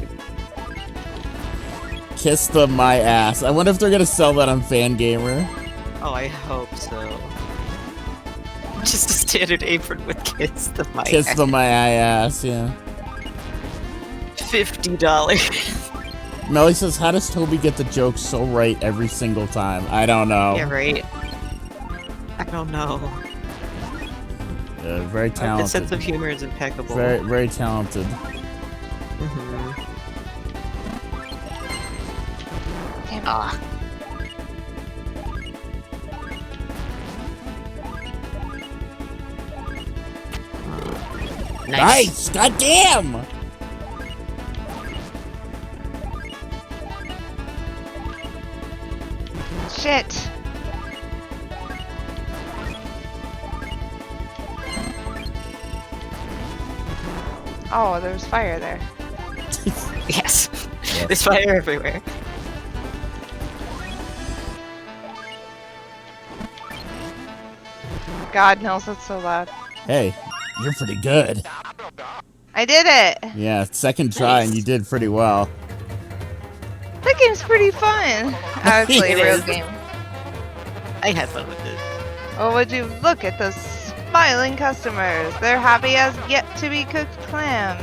Kiss the my ass. I wonder if they're gonna sell that on Fangamer. Oh, I hope so. Just a standard apron with kiss the my Kiss ass. the my ass, yeah. $50. Melly says, how does Toby get the jokes so right every single time? I don't know. Yeah, right. I don't know. Very The talented. sense of humor is impeccable. Very, very talented. Mm-hmm. Damn it. Ah. Nice! God damn! Shit. Oh, there's fire there. Yes. There's fire everywhere. God knows it's so loud. Hey, you're pretty good. I did it! Yeah, second try and you did pretty well. That game's pretty fun. I would play It a real is. game. I had fun with it. Oh, would you look at those smiling customers? They're happy as yet to be cooked clams.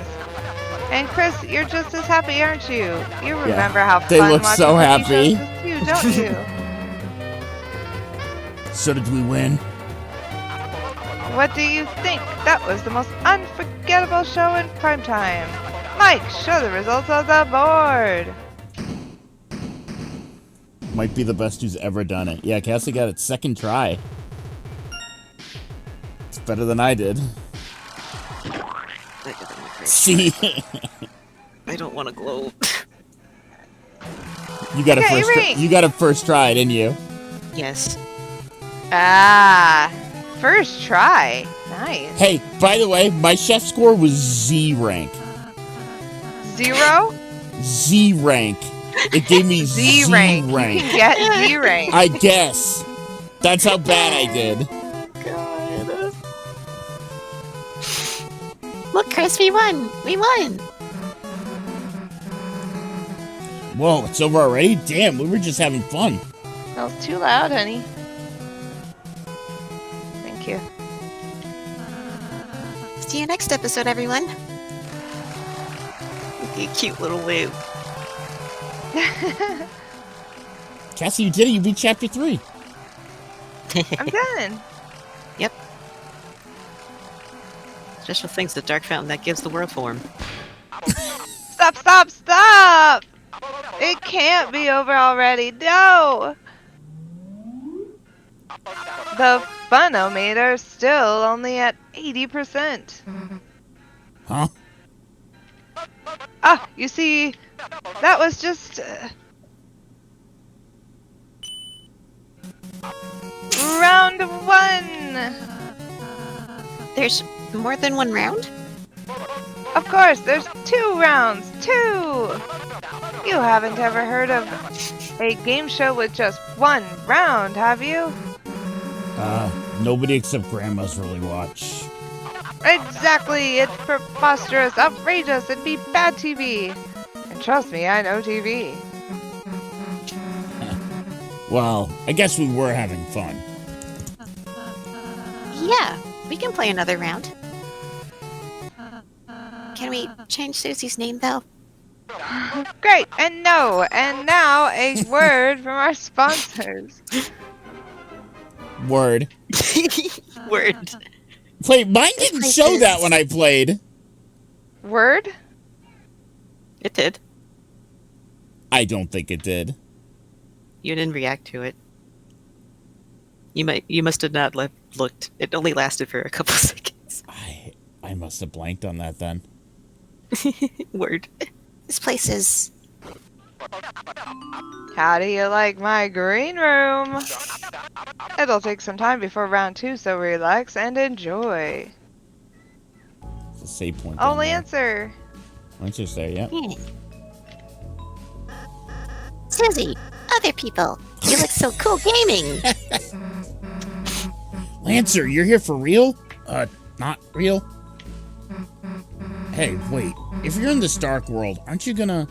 And Chris, you're just as happy, aren't you? You remember how They fun look watching so TV happy. shows is you, don't you? So did we win? What do you think? That was the most unforgettable show in primetime. Mike, show the results on the board. Might be the best who's ever done it. Yeah, Cassie got it second try. It's better than I did. See? I don't want to glow. You got a Okay, first right. you got a first try, didn't you? Yes. Ah, first try. Nice. Hey, by the way, my chef score was Z rank. 0? Z rank. It gave me Z, Z rank. You rank. can get Z rank. I guess. That's how bad I did. God. Look, Chris, we won! We won! Whoa, it's over already? Damn, we were just having fun. That was too loud, honey. Thank you. See you next episode, everyone. A cute little wave. Cassie, you did it. You beat chapter 3. I'm done. Yep. Special thanks to Dark Fountain that gives the world form. Stop, stop, stop! It can't be over already. No! The funometer's still only at 80%. Huh? Ah, you see, that was just... round 1! There's more than one round? Of course, there's 2 rounds. 2! You haven't ever heard of a game show with just 1 round, have you? Nobody except grandmas really watch. Exactly! It's preposterous, outrageous, it'd be bad TV. And trust me, I know TV. Well, I guess we were having fun. Yeah, we can play another round. Can we change Susie's name, though? Great, and no, and now a word from our sponsors. Word. Word. Wait, mine didn't show that when I played. Word? It did. I don't think it did. You didn't react to it. You must have not looked. It only lasted for a couple seconds. I must have blanked on that then. Word. This place is... How do you like my green room? It'll take some time before round 2, so relax and enjoy. It's a save point. Oh, Lancer! Lancer's there, yeah. Susie, other people, you look so cool gaming. Lancer, you're here for real? Not real? Hey, wait. If you're in this dark world, aren't you gonna...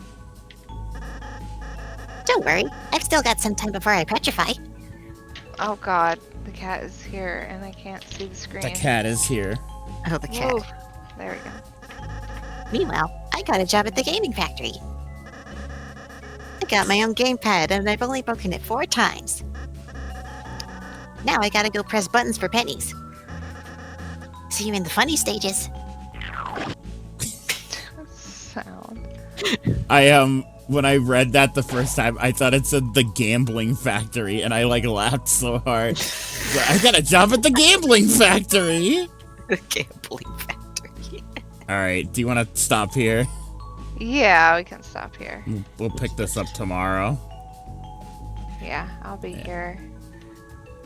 Don't worry, I've still got some time before I petrify. Oh god, the cat is here and I can't see the screen. The cat is here. Oh, the cat. Oof. There we go. Meanwhile, I got a job at the gaming factory. I got my own gamepad and I've only broken it 4 times. Now I gotta go press buttons for pennies. See you in the funny stages. Sound. When I read that the first time, I thought it said the gambling factory, and I laughed so hard. So I got a job at the gambling factory. The gambling factory. All right, do you want to stop here? Yeah, we can stop here. We'll pick this up tomorrow. Yeah, I'll be here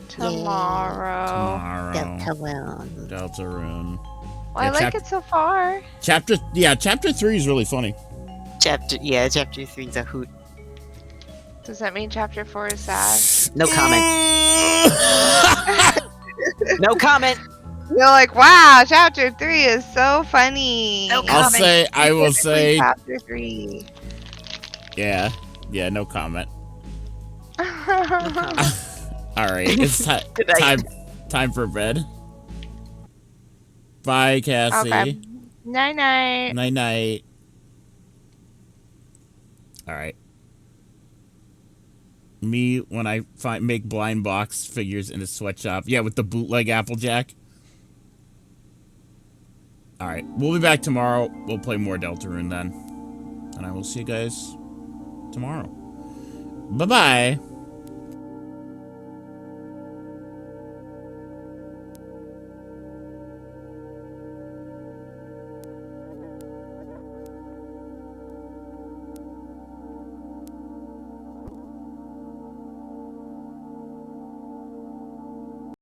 tomorrow. Deltarune. Deltarune. Well, I like it so far. Chapter 3 is really funny. Chapter 3's a hoot. Does that mean chapter 4 is sad? No comment. No comment. You're like, wow, chapter 3 is so funny. No I will say. Chapter 3. Yeah, no comment. No comment. All right, it's time for bed. Bye, Cassie. Okay. Night night. Night night. All right. Me when I make blind box figures in a sweatshop. Yeah, with the bootleg Applejack. All right, we'll be back tomorrow. We'll play more Deltarune then, and I will see you guys tomorrow. Bye bye.